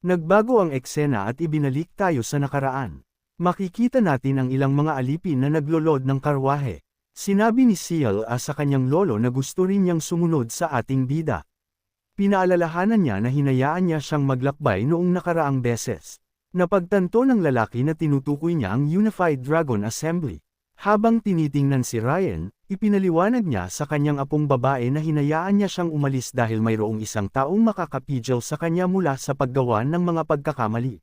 Nagbago ang eksena at ibinalik tayo sa nakaraan. Makikita natin ang ilang mga alipin na naglolod ng karwahe. Sinabi ni CLA sa kanyang lolo na gusto rin niyang sumunod sa ating bida. Pinaalalahanan niya na hinayaan niya siyang maglakbay noong nakaraang beses. Napagtanto ng lalaki na tinutukoy niya ang Unified Dragon Assembly. Habang tinitingnan si Ryan, ipinaliwanag niya sa kanyang apong babae na hinayaan niya siyang umalis dahil mayroong isang taong makakapigil sa kanya mula sa paggawa ng mga pagkakamali.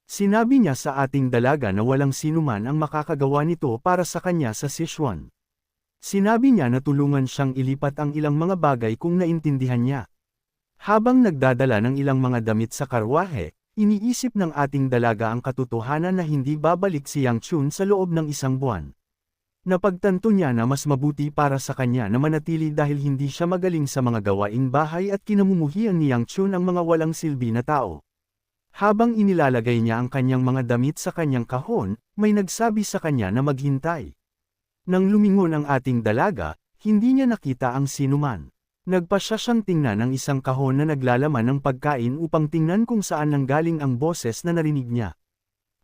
Sinabi niya sa ating dalaga na walang sinuman ang makakagawa nito para sa kanya sa Sichuan. Sinabi niya na tulungan siyang ilipat ang ilang mga bagay kung naintindihan niya. Habang nagdadala ng ilang mga damit sa karwahe, iniisip ng ating dalaga ang katotohanan na hindi babalik si Yang Chun sa loob ng isang buwan. Napagtanto niya na mas mabuti para sa kanya na manatili dahil hindi siya magaling sa mga gawaing bahay at kinamumuhian ni Yang Chun ang mga walang silbi na tao. Habang inilalagay niya ang kanyang mga damit sa kanyang kahon, may nagsabi sa kanya na maghintay. Nang lumingon ang ating dalaga, hindi niya nakita ang sinuman. Nagpasya siyang tingnan ang isang kahon na naglalaman ng pagkain upang tingnan kung saan nanggaling ang boses na narinig niya.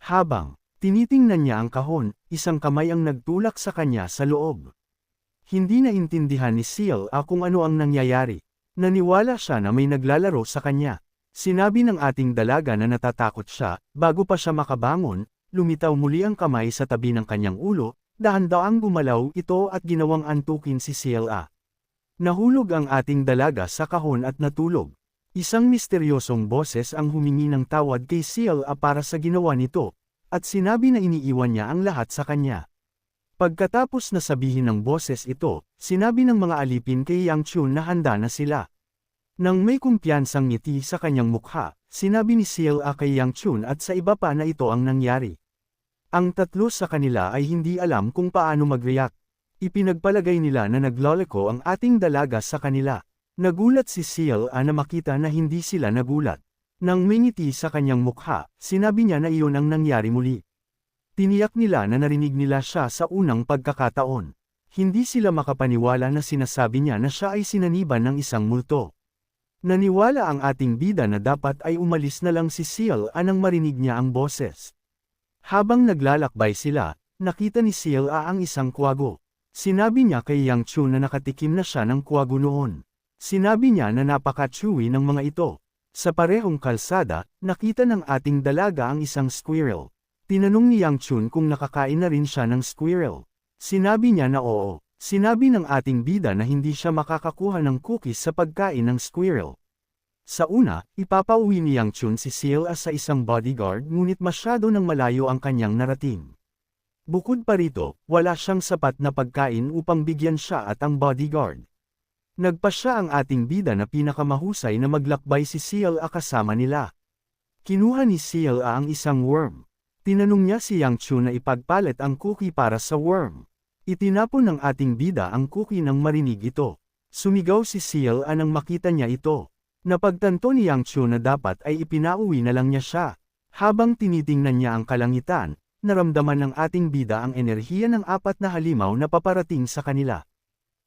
Habang tinitingnan niya ang kahon, isang kamay ang nagtulak sa kanya sa loob. Hindi naintindihan ni CLA kung ano ang nangyayari. Naniwala siya na may naglalaro sa kanya. Sinabi ng ating dalaga na natatakot siya, bago pa siya makabangon, lumitaw muli ang kamay sa tabi ng kanyang ulo, dahan-daang gumalaw ito at ginawang antukin si CLA. Nahulog ang ating dalaga sa kahon at natulog. Isang misteryosong boses ang humingi ng tawad kay CLA para sa ginawa nito, at sinabi na iniiwan niya ang lahat sa kanya. Pagkatapos na sabihin ng boses ito, sinabi ng mga alipin kay Yang Chun na handa na sila. Nang may kumpiyansang ngiti sa kanyang mukha, sinabi ni CLA kay Yang Chun at sa iba pa na ito ang nangyari. Ang tatlo sa kanila ay hindi alam kung paano mag-react. Ipinagpalagay nila na nagloloko ang ating dalaga sa kanila. Nagulat si CLA na makita na hindi sila nagulat. Nang may ngiti sa kanyang mukha, sinabi niya na iyon ang nangyari muli. Tiniyak nila na narinig nila siya sa unang pagkakataon. Hindi sila makapaniwala na sinasabi niya na siya ay sinaniban ng isang multo. Naniwala ang ating bida na dapat ay umalis na lang si CLA nang marinig niya ang boses. Habang naglalakbay sila, nakita ni CLA ang isang kwago. Sinabi niya kay Yang Chun na nakatikim na siya ng kwago noon. Sinabi niya na napaka-chewy ng mga ito. Sa parehong kalsada, nakita ng ating dalaga ang isang squirrel. Tinanong ni Yang Chun kung nakakain na rin siya ng squirrel. Sinabi niya na oo. Sinabi ng ating bida na hindi siya makakakuha ng cookies sa pagkain ng squirrel. Sa una, ipapauwi ni Yang Chun si CLA sa isang bodyguard ngunit masyado nang malayo ang kanyang narating. Bukod pa rito, wala siyang sapat na pagkain upang bigyan siya at ang bodyguard. Nagpasya ang ating bida na pinakamahusay na maglakbay si CLA kasama nila. Kinuha ni CLA ang isang worm. Tinanong niya si Yang Chun na ipagpalit ang cookie para sa worm. Itinapon ng ating bida ang cookie nang marinig ito. Sumigaw si CLA nang makita niya ito. Napagtanto ni Yang Chun na dapat ay ipinauwi na lang niya siya. Habang tinitingnan niya ang kalangitan, naramdaman ng ating bida ang enerhiya ng apat na halimaw na paparating sa kanila.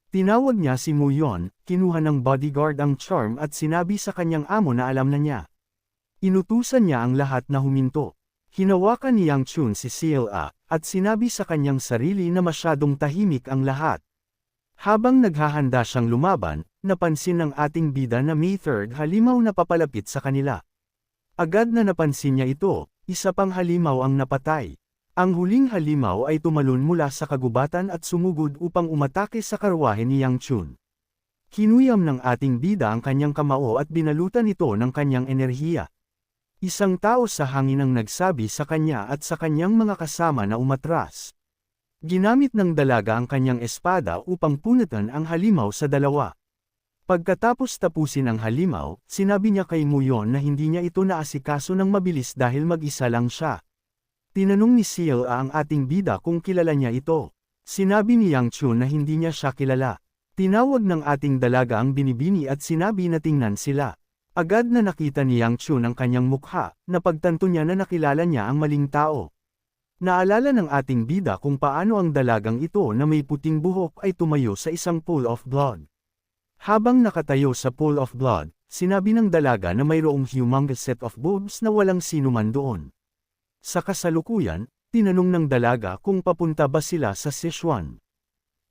Tinawag niya si Mu Yon, kinuha ng bodyguard ang charm at sinabi sa kanyang amo na alam na niya. Inutusan niya ang lahat na huminto. Hinawakan ni Yang Chun si CLA, at sinabi sa kanyang sarili na masyadong tahimik ang lahat. Habang naghahanda siyang lumaban, napansin ng ating bida na may third halimaw na papalapit sa kanila. Agad na napansin niya ito, isa pang halimaw ang napatay. Ang huling halimaw ay tumalon mula sa kagubatan at sumugod upang umatake sa karwahe ni Yang Chun. Kinuyam ng ating bida ang kanyang kamao at binalutan ito ng kanyang enerhiya. Isang tao sa hangin ang nagsabi sa kanya at sa kanyang mga kasama na umatras. Ginamit ng dalaga ang kanyang espada upang punatan ang halimaw sa dalawa. Pagkatapos tapusin ang halimaw, sinabi niya kay Mu Yon na hindi niya ito naasikaso ng mabilis dahil mag-isa lang siya. Tinanong ni CLA ang ating bida kung kilala niya ito. Sinabi ni Yang Chun na hindi niya siya kilala. Tinawag ng ating dalaga ang binibini at sinabi na tingnan sila. Agad na nakita ni Yang Chun ang kanyang mukha, napagtanto niya na nakilala niya ang maling tao. Naalala ng ating bida kung paano ang dalagang ito na may puting buhok ay tumayo sa isang pool of blood. Habang nakatayo sa pool of blood, sinabi ng dalaga na mayroong humongous set of boobs na walang sino man doon. Sa kasalukuyan, tinanong ng dalaga kung papunta ba sila sa Sichuan.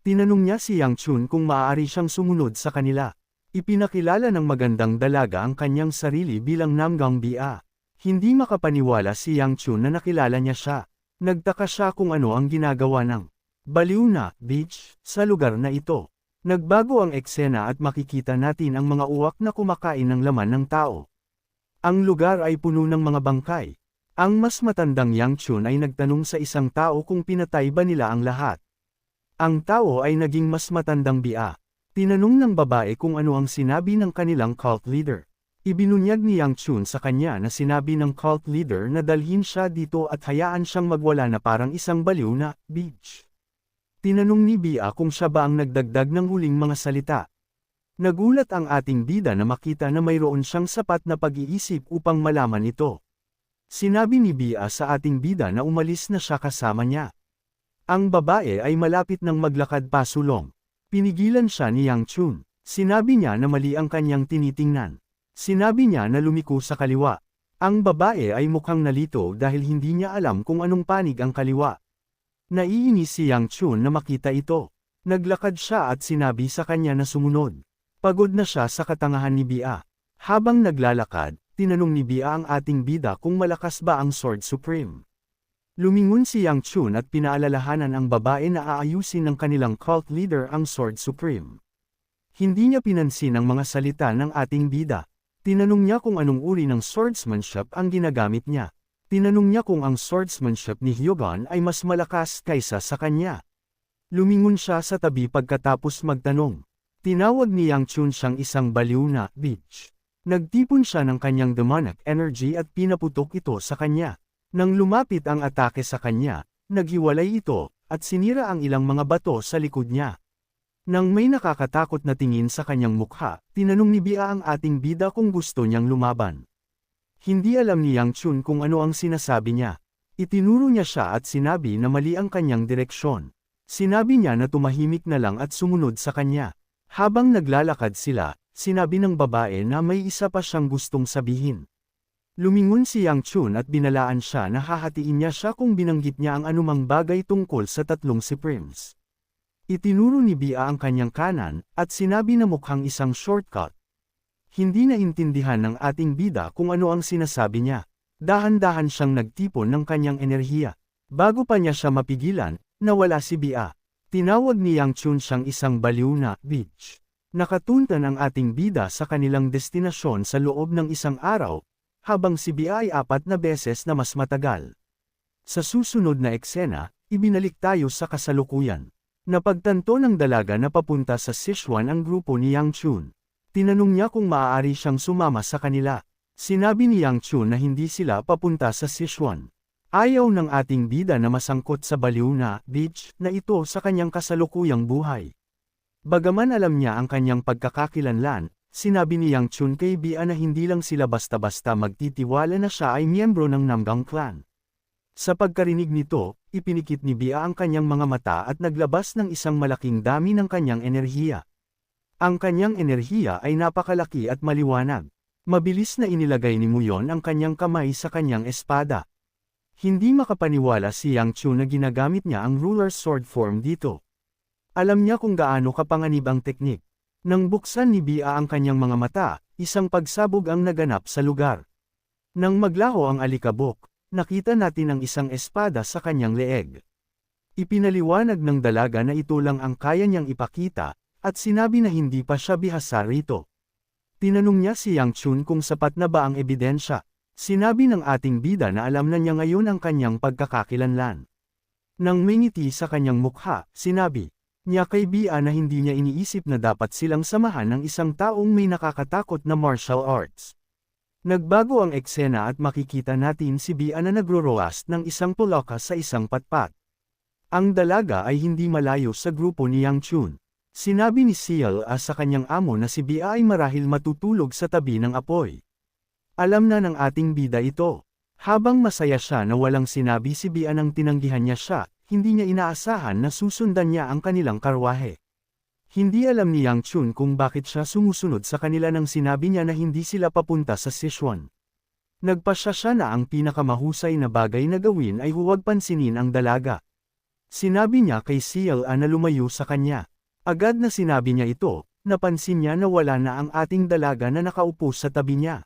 Tinanong niya si Yang Chun kung maaari siyang sumunod sa kanila. Ipinakilala ng magandang dalaga ang kanyang sarili bilang Namgang Bia. Hindi makapaniwala si Yang Chun na nakilala niya siya. Nagtaka siya kung ano ang ginagawa ng baliw na beach sa lugar na ito. Nagbago ang eksena at makikita natin ang mga uwak na kumakain ng laman ng tao. Ang lugar ay puno ng mga bangkay. Ang mas matandang Yang Chun ay nagtanong sa isang tao kung pinatay ba nila ang lahat. Ang tao ay naging mas matandang Bia. Tinanong ng babae kung ano ang sinabi ng kanilang cult leader. Ibinunyag ni Yang Chun sa kanya na sinabi ng cult leader na dalhin siya dito at hayaan siyang magwala na parang isang baliw na beach. Tinanong ni Bia kung siya ba ang nagdagdag ng huling mga salita. Nagulat ang ating bida na makita na mayroon siyang sapat na pag-iisip upang malaman ito. Sinabi ni Bia sa ating bida na umalis na siya kasama niya. Ang babae ay malapit ng maglakad pasulong. Pinigilan siya ni Yang Chun. Sinabi niya na mali ang kanyang tinitingnan. Sinabi niya na lumiko sa kaliwa. Ang babae ay mukhang nalito dahil hindi niya alam kung anong panig ang kaliwa. Naiinis si Yang Chun na makita ito. Naglakad siya at sinabi sa kanya na sumunod. Pagod na siya sa katangahan ni Bia. Habang naglalakad, tinanong ni Bia ang ating bida kung malakas ba ang Sword Supreme. Lumingon si Yang Chun at pinaalalahanan ang babae na aayusin ng kanilang cult leader ang Sword Supreme. Hindi niya pinansin ang mga salita ng ating bida. Tinanong niya kung anong uri ng swordsmanship ang ginagamit niya. Tinanong niya kung ang swordsmanship ni Hyogon ay mas malakas kaysa sa kanya. Lumingon siya sa tabi pagkatapos magtanong. Tinawag ni Yang Chun siyang isang baliw na bitch. Nagtipon siya ng kanyang demonic energy at pinaputok ito sa kanya. Nang lumapit ang atake sa kanya, naghiwalay ito, at sinira ang ilang mga bato sa likod niya. Nang may nakakatakot na tingin sa kanyang mukha, tinanong ni Bia ang ating bida kung gusto niyang lumaban. Hindi alam ni Yang Chun kung ano ang sinasabi niya. Itinuro niya siya at sinabi na mali ang kanyang direksyon. Sinabi niya na tumahimik na lang at sumunod sa kanya. Habang naglalakad sila, sinabi ng babae na may isa pa siyang gustong sabihin. Lumingon si Yang Chun at binalaan siya na hahatiin niya siya kung binanggit niya ang anumang bagay tungkol sa tatlong Supremes. Itinuro ni Bia ang kanyang kanan, at sinabi na mukhang isang shortcut. Hindi naintindihan ng ating bida kung ano ang sinasabi niya. Dahan-dahan siyang nagtipon ng kanyang enerhiya. Bago pa niya siya mapigilan, nawala si Bia. Tinawag ni Yang Chun siyang isang baliw na bitch. Nakatuntan ang ating bida sa kanilang destinasyon sa loob ng isang araw, habang si Bia ay 4 na beses na mas matagal. Sa susunod na eksena, ibinalik tayo sa kasalukuyan. Napagtanto ng dalaga na papunta sa Sichuan ang grupo ni Yang Chun. Tinanong niya kung maaari siyang sumama sa kanila. Sinabi ni Yang Chun na hindi sila papunta sa Sichuan. Ayaw ng ating bida na masangkot sa baliw na beach na ito sa kanyang kasalukuyang buhay. Bagaman alam niya ang kanyang pagkakakilanlan, sinabi ni Yang Chun kay Bia na hindi lang sila basta-basta magtitiwala na siya ay miyembro ng Namgang clan. Sa pagkarinig nito, ipinikit ni Bia ang kanyang mga mata at naglabas ng isang malaking dami ng kanyang enerhiya. Ang kanyang enerhiya ay napakalaki at maliwanag. Mabilis na inilagay ni Muyon ang kanyang kamay sa kanyang espada. Hindi makapaniwala si Yang Chun na ginagamit niya ang ruler's sword form dito. Alam niya kung gaano kapanganib ang teknik. Nang buksan ni Bia ang kanyang mga mata, isang pagsabog ang naganap sa lugar. Nang maglaho ang alikabok, nakita natin ang isang espada sa kanyang leeg. Ipinaliwanag ng dalaga na ito lang ang kaya niyang ipakita, at sinabi na hindi pa siya bihasa rito. Tinanong niya si Yang Chun kung sapat na ba ang ebidensya. Sinabi ng ating bida na alam na niya ngayon ang kanyang pagkakakilanlan. Nang may ngiti sa kanyang mukha, sinabi niya kay Bia na hindi niya iniisip na dapat silang samahan ng isang taong may nakakatakot na martial arts. Nagbago ang eksena at makikita natin si Bia na nagro-roast ng isang pulaka sa isang patpat. Ang dalaga ay hindi malayo sa grupo ni Yang Chun. Sinabi ni Seal sa kanyang amo na si Bia ay marahil matutulog sa tabi ng apoy. Alam na ng ating bida ito. Habang masaya siya na walang sinabi si Bia nang tinanggihan niya siya, hindi niya inaasahan na susundan niya ang kanilang karwahe. Hindi alam ni Yang Chun kung bakit siya sumusunod sa kanila nang sinabi niya na hindi sila papunta sa Sichuan. Nagpasya siya na ang pinakamahusay na bagay na gawin ay huwag pansinin ang dalaga. Sinabi niya kay CLA na lumayo sa kanya. Agad na sinabi niya ito, napansin niya na wala na ang ating dalaga na nakaupo sa tabi niya.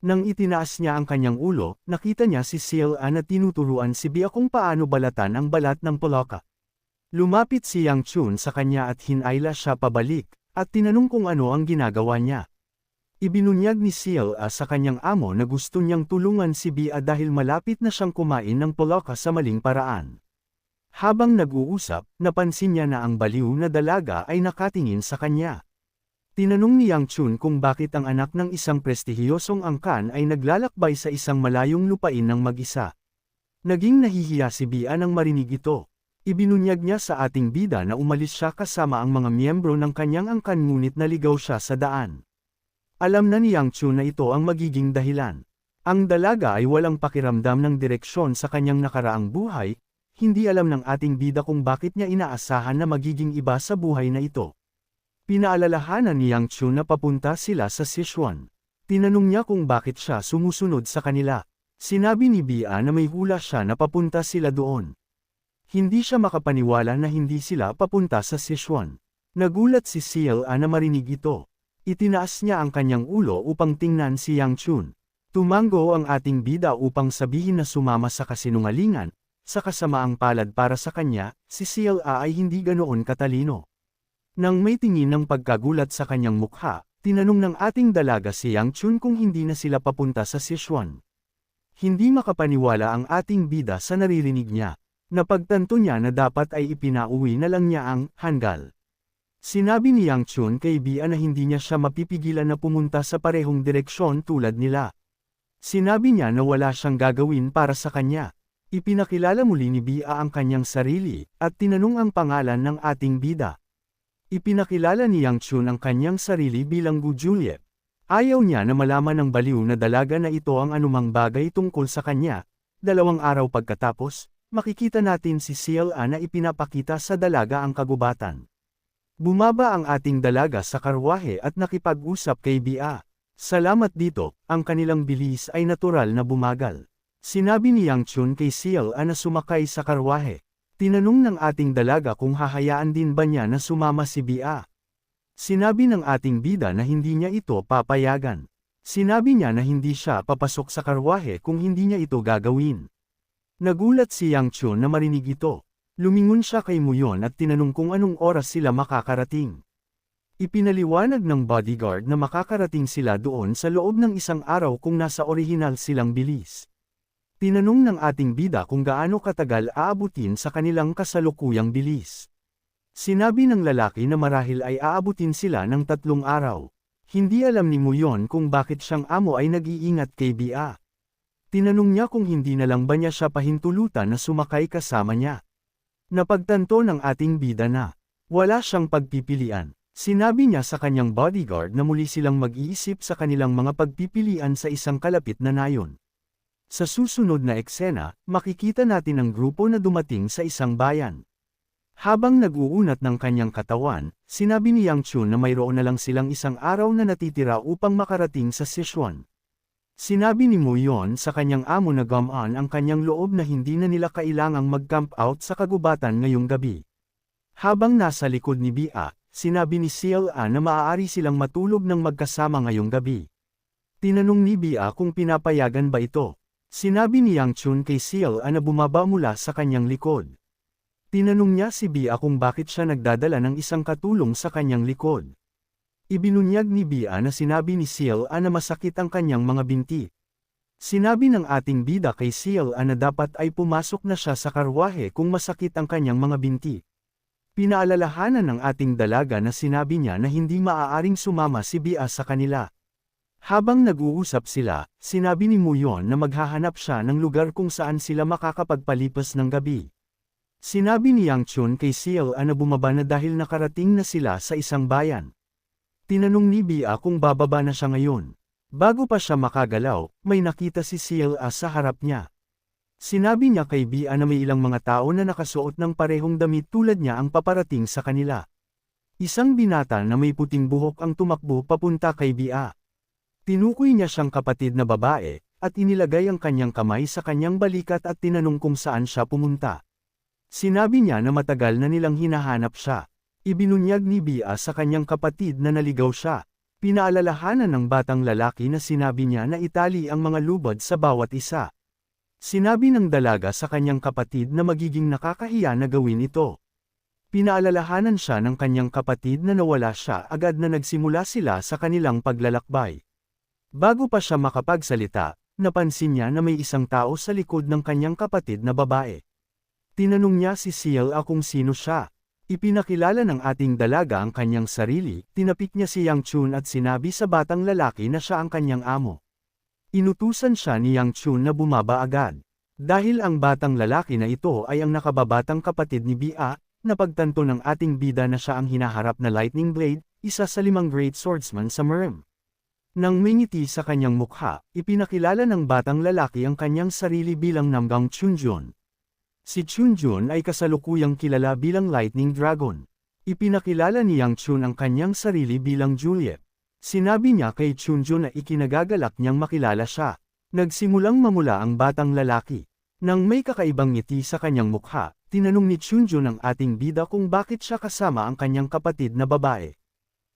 Nang itinaas niya ang kanyang ulo, nakita niya si CLA na tinuturuan si Bea kung paano balatan ang balat ng poloka. Lumapit si Yang Chun sa kanya at hinayla siya pabalik, at tinanong kung ano ang ginagawa niya. Ibinunyag ni CLA sa kanyang amo na gusto niyang tulungan si Bea dahil malapit na siyang kumain ng poloka sa maling paraan. Habang nag-uusap, napansin niya na ang baliw na dalaga ay nakatingin sa kanya. Tinanong ni Yang Chun kung bakit ang anak ng isang prestihiyosong angkan ay naglalakbay sa isang malayong lupain ng mag-isa. Naging nahihiya si Bea nang marinig ito. Ibinunyag niya sa ating bida na umalis siya kasama ang mga miyembro ng kanyang angkan ngunit naligaw siya sa daan. Alam na ni Yang Chun na ito ang magiging dahilan. Ang dalaga ay walang pakiramdam ng direksyon sa kanyang nakaraang buhay, hindi alam ng ating bida kung bakit niya inaasahan na magiging iba sa buhay na ito. Pinaalalahanan ni Yang Chun na papunta sila sa Sichuan. Tinanong niya kung bakit siya sumusunod sa kanila. Sinabi ni Bea na may hula siya na papunta sila doon. Hindi siya makapaniwala na hindi sila papunta sa Sichuan. Nagulat si CLA na marinig ito. Itinaas niya ang kanyang ulo upang tingnan si Yang Chun. Tumango ang ating bida upang sabihin na sumama sa kasinungalingan, sa kasamaang palad para sa kanya, si CLA ay hindi ganoon katalino. Nang may tingin ng pagkagulat sa kanyang mukha, tinanong ng ating dalaga si Yang Chun kung hindi na sila papunta sa Sichuan. Hindi makapaniwala ang ating bida sa naririnig niya. Napagtanto niya na dapat ay ipinauwi na lang niya ang hanggal. Sinabi ni Yang Chun kay Bea na hindi niya siya mapipigilan na pumunta sa parehong direksyon tulad nila. Sinabi niya na wala siyang gagawin para sa kanya. Ipinakilala muli ni Bea ang kanyang sarili, at tinanong ang pangalan ng ating bida. Ipinakilala ni Yang Chun ang kanyang sarili bilang Gu Juliet. Ayaw niya na malaman ng baliw na dalaga na ito ang anumang bagay tungkol sa kanya. 2 araw pagkatapos, makikita natin si CLA na ipinapakita sa dalaga ang kagubatan. Bumaba ang ating dalaga sa karwahe at nakipag-usap kay Bea. Salamat dito, ang kanilang bilis ay natural na bumagal. Sinabi ni Yang Chun kay CLA na sumakay sa karwahe. Tinanong ng ating dalaga kung hahayaan din ba niya na sumama si Bea. Sinabi ng ating bida na hindi niya ito papayagan. Sinabi niya na hindi siya papasok sa karwahe kung hindi niya ito gagawin. Nagulat si Yang Chun na marinig ito. Lumingon siya kay Muyon at tinanong kung anong oras sila makakarating. Ipinaliwanag ng bodyguard na makakarating sila doon sa loob ng 1 araw kung nasa orihinal silang bilis. Tinanong ng ating bida kung gaano katagal aabutin sa kanilang kasalukuyang bilis. Sinabi ng lalaki na marahil ay aabutin sila ng 3 araw. Hindi alam ni Muyon kung bakit siyang amo ay nag-iingat kay Bea. Tinanong niya kung hindi na lang ba niya siya pahintulutan na sumakay kasama niya. Napagtanto ng ating bida na wala siyang pagpipilian. Sinabi niya sa kanyang bodyguard na muli silang mag-iisip sa kanilang mga pagpipilian sa isang kalapit na nayon. Sa susunod na eksena, makikita natin ang grupo na dumating sa isang bayan. Habang nag-uunat ng kanyang katawan, sinabi ni Yang Chun na mayroon na lang silang 1 araw na natitira upang makarating sa Sichuan. Sinabi ni Muyon sa kanyang amo na gumaan ang kanyang loob na hindi na nila kailangang mag-camp out sa kagubatan ngayong gabi. Habang nasa likod ni Bea, sinabi ni CLA na maaari silang matulog ng magkasama ngayong gabi. Tinanong ni Bea kung pinapayagan ba ito. Sinabi ni Yang Chun kay CLA na bumaba mula sa kanyang likod. Tinanong niya si Bea kung bakit siya nagdadala ng isang katulong sa kanyang likod. Ibinunyag ni Bea na sinabi ni CLA na masakit ang kanyang mga binti. Sinabi ng ating bida kay CLA na dapat ay pumasok na siya sa karwahe kung masakit ang kanyang mga binti. Pinaalalahanan ng ating dalaga na sinabi niya na hindi maaaring sumama si Bea sa kanila. Habang nag-uusap sila, sinabi ni Muyon na maghahanap siya ng lugar kung saan sila makakapagpalipas ng gabi. Sinabi ni Yang Chun kay CLA na bumaba na dahil nakarating na sila sa isang bayan. Tinanong ni Bea kung bababa na siya ngayon. Bago pa siya makagalaw, may nakita si CLA sa harap niya. Sinabi niya kay Bea na may ilang mga tao na nakasuot ng parehong damit tulad niya ang paparating sa kanila. Isang binata na may puting buhok ang tumakbo papunta kay Bia. Tinukoy niya siyang kapatid na babae, at inilagay ang kanyang kamay sa kanyang balikat at tinanong kung saan siya pumunta. Sinabi niya na matagal na nilang hinahanap siya. Ibinunyag ni Bia sa kanyang kapatid na naligaw siya. Pinaalalahanan ng batang lalaki na sinabi niya na itali ang mga lubad sa bawat isa. Sinabi ng dalaga sa kanyang kapatid na magiging nakakahiya na gawin ito. Pinaalalahanan siya ng kanyang kapatid na nawala siya agad na nagsimula sila sa kanilang paglalakbay. Bago pa siya makapagsalita, napansin niya na may isang tao sa likod ng kanyang kapatid na babae. Tinanong niya si Seal kung sino siya. Ipinakilala ng ating dalaga ang kanyang sarili, tinapik niya si Yang Chun at sinabi sa batang lalaki na siya ang kanyang amo. Inutusan siya ni Yang Chun na bumaba agad. Dahil ang batang lalaki na ito ay ang nakababatang kapatid ni Bia, napagtanto ng ating bida na siya ang hinaharap na Lightning Blade, isa sa 5 great swordsman sa Merim. Nang may ngiti sa kanyang mukha, ipinakilala ng batang lalaki ang kanyang sarili bilang Namgang Chunjun. Si Chunjun ay kasalukuyang kilala bilang Lightning Dragon. Ipinakilala ni Yang Chun ang kanyang sarili bilang Juliet. Sinabi niya kay Chunjun na ikinagagalak niyang makilala siya. Nagsimulang mamula ang batang lalaki. Nang may kakaibang ngiti sa kanyang mukha, tinanong ni Chunjun ang ating bida kung bakit siya kasama ang kanyang kapatid na babae.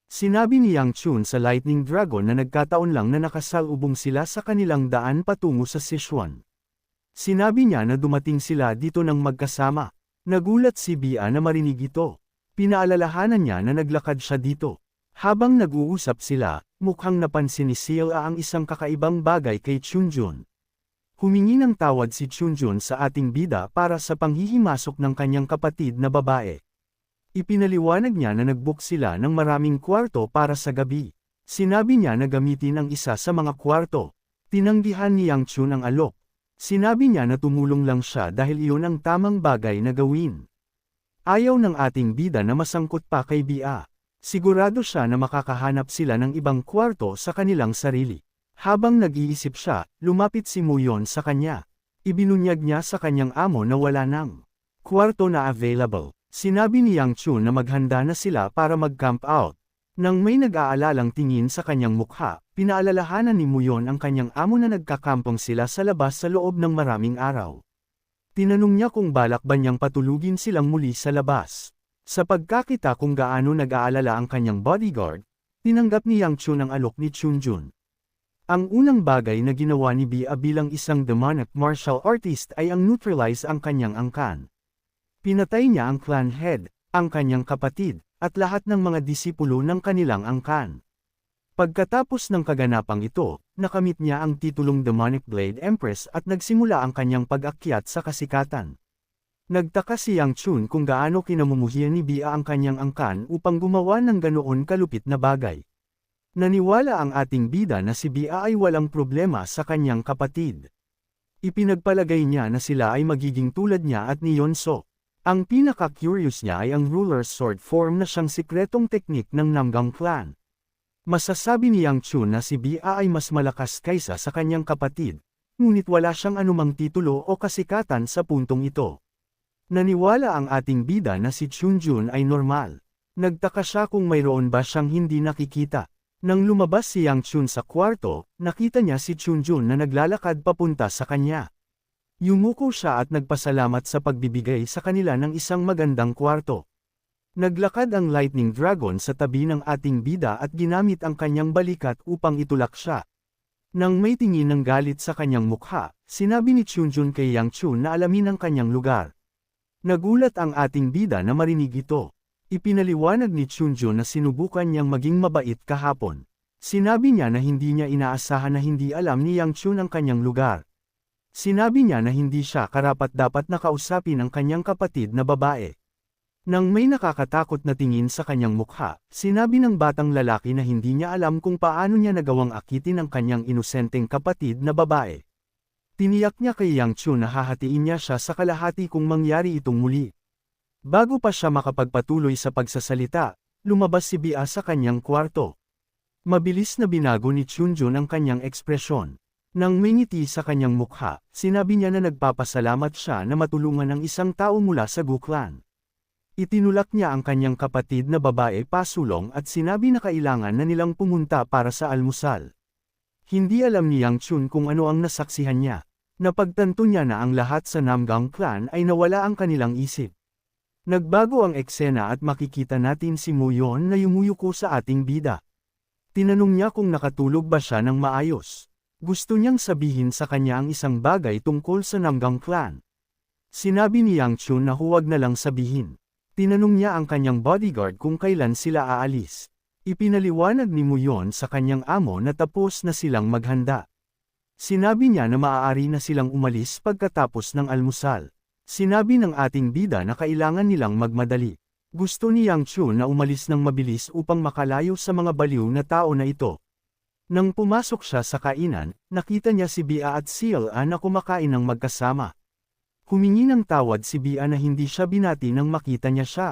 Sinabi ni Yang Chun sa Lightning Dragon na nagkataon lang na nakasalubong sila sa kanilang daan patungo sa Sichuan. Sinabi niya na dumating sila dito ng magkasama. Nagulat si Bia na marinig ito. Pinaalalahanan niya na naglakad siya dito. Habang nag-uusap sila, mukhang napansin ni Seal ang isang kakaibang bagay kay Chunjun. Humingi ng tawad si Chunjun sa ating bida para sa panghihimasok ng kanyang kapatid na babae. Ipinaliwanag niya na nag-book sila ng maraming kwarto para sa gabi. Sinabi niya na gamitin ang isa sa mga kwarto. Tinanggihan ni Yang Chun ang alok. Sinabi niya na tumulong lang siya dahil iyon ang tamang bagay na gawin. Ayaw ng ating bida na masangkot pa kay Bia. Sigurado siya na makakahanap sila ng ibang kwarto sa kanilang sarili. Habang nag-iisip siya, lumapit si Muyon sa kanya. Ibinunyag niya sa kanyang amo na wala nang kwarto na available. Sinabi ni Yang Chun na maghanda na sila para mag-camp out. Nang may nag-aalalang tingin sa kanyang mukha, pinaalalahanan ni Muyon ang kanyang amo na nagkakampong sila sa labas sa loob ng maraming araw. Tinanong niya kung balak ba niyang patulugin silang muli sa labas. Sa pagkakita kung gaano nag-aalala ang kanyang bodyguard, tinanggap ni Yang Chun ang alok ni Chunjun. Ang unang bagay na ginawa ni Bia bilang isang demonic martial artist ay ang neutralize ang kanyang angkan. Pinatay niya ang clan head, ang kanyang kapatid, at lahat ng mga disipulo ng kanilang angkan. Pagkatapos ng kaganapang ito, nakamit niya ang titulong Demonic Blade Empress at nagsimula ang kanyang pag-akyat sa kasikatan. Nagtaka si Yang Chun kung gaano kinamumuhian ni Bia ang kanyang angkan upang gumawa ng ganoon kalupit na bagay. Naniwala ang ating bida na si Bia ay walang problema sa kanyang kapatid. Ipinagpalagay niya na sila ay magiging tulad niya at ni Yonso. Ang pinaka-curious niya ay ang ruler's sword form na siyang sikretong teknik ng Namgang clan. Masasabi ni Yang Chun na si Bia ay mas malakas kaysa sa kanyang kapatid, ngunit wala siyang anumang titulo o kasikatan sa puntong ito. Naniwala ang ating bida na si Chunjun ay normal. Nagtaka siya kung mayroon ba siyang hindi nakikita. Nang lumabas si Yang Chun sa kwarto, nakita niya si Chunjun na naglalakad papunta sa kanya. Yumuko siya at nagpasalamat sa pagbibigay sa kanila ng isang magandang kwarto. Naglakad ang Lightning Dragon sa tabi ng ating bida at ginamit ang kanyang balikat upang itulak siya. Nang may tingin ng galit sa kanyang mukha, sinabi ni Chunjun kay Yang Chun na alamin ang kanyang lugar. Nagulat ang ating bida na marinig ito. Ipinaliwanag ni Chunjun na sinubukan niyang maging mabait kahapon. Sinabi niya na hindi niya inaasahan na hindi alam ni Yang Chun ang kanyang lugar. Sinabi niya na hindi siya karapat-dapat na kausapin ang kanyang kapatid na babae. Nang may nakakatakot na tingin sa kanyang mukha, sinabi ng batang lalaki na hindi niya alam kung paano niya nagawang akitin ang kanyang inosenteng kapatid na babae. Tiniyak niya kay Yang Chun na hahatiin niya siya sa kalahati kung mangyari itong muli. Bago pa siya makapagpatuloy sa pagsasalita, lumabas si Bia sa kanyang kwarto. Mabilis na binago ni Chunjun ang kanyang ekspresyon. Nang may ngiti sa kanyang mukha, sinabi niya na nagpapasalamat siya na matulungan ang isang tao mula sa Gu Clan. Itinulak niya ang kanyang kapatid na babae pasulong at sinabi na kailangan na nilang pumunta para sa almusal. Hindi alam ni Yang Chun kung ano ang nasaksihan niya. Napagtanto niya na ang lahat sa Namgang clan ay nawala ang kanilang isip. Nagbago ang eksena at makikita natin si Muyon na yumuyuko sa ating bida. Tinanong niya kung nakatulog ba siya ng maayos. Gusto niyang sabihin sa kanya ang isang bagay tungkol sa Namgang clan. Sinabi ni Yang Chun na huwag na lang sabihin. Tinanong niya ang kanyang bodyguard kung kailan sila aalis. Ipinaliwanag ni Muyon sa kanyang amo na tapos na silang maghanda. Sinabi niya na maaari na silang umalis pagkatapos ng almusal. Sinabi ng ating bida na kailangan nilang magmadali. Gusto ni Yang Chun na umalis ng mabilis upang makalayo sa mga baliw na tao na ito. Nang pumasok siya sa kainan, nakita niya si Bia at Sila na kumakain ng magkasama. Humingi ng tawad si Bia na hindi siya binati nang makita niya siya.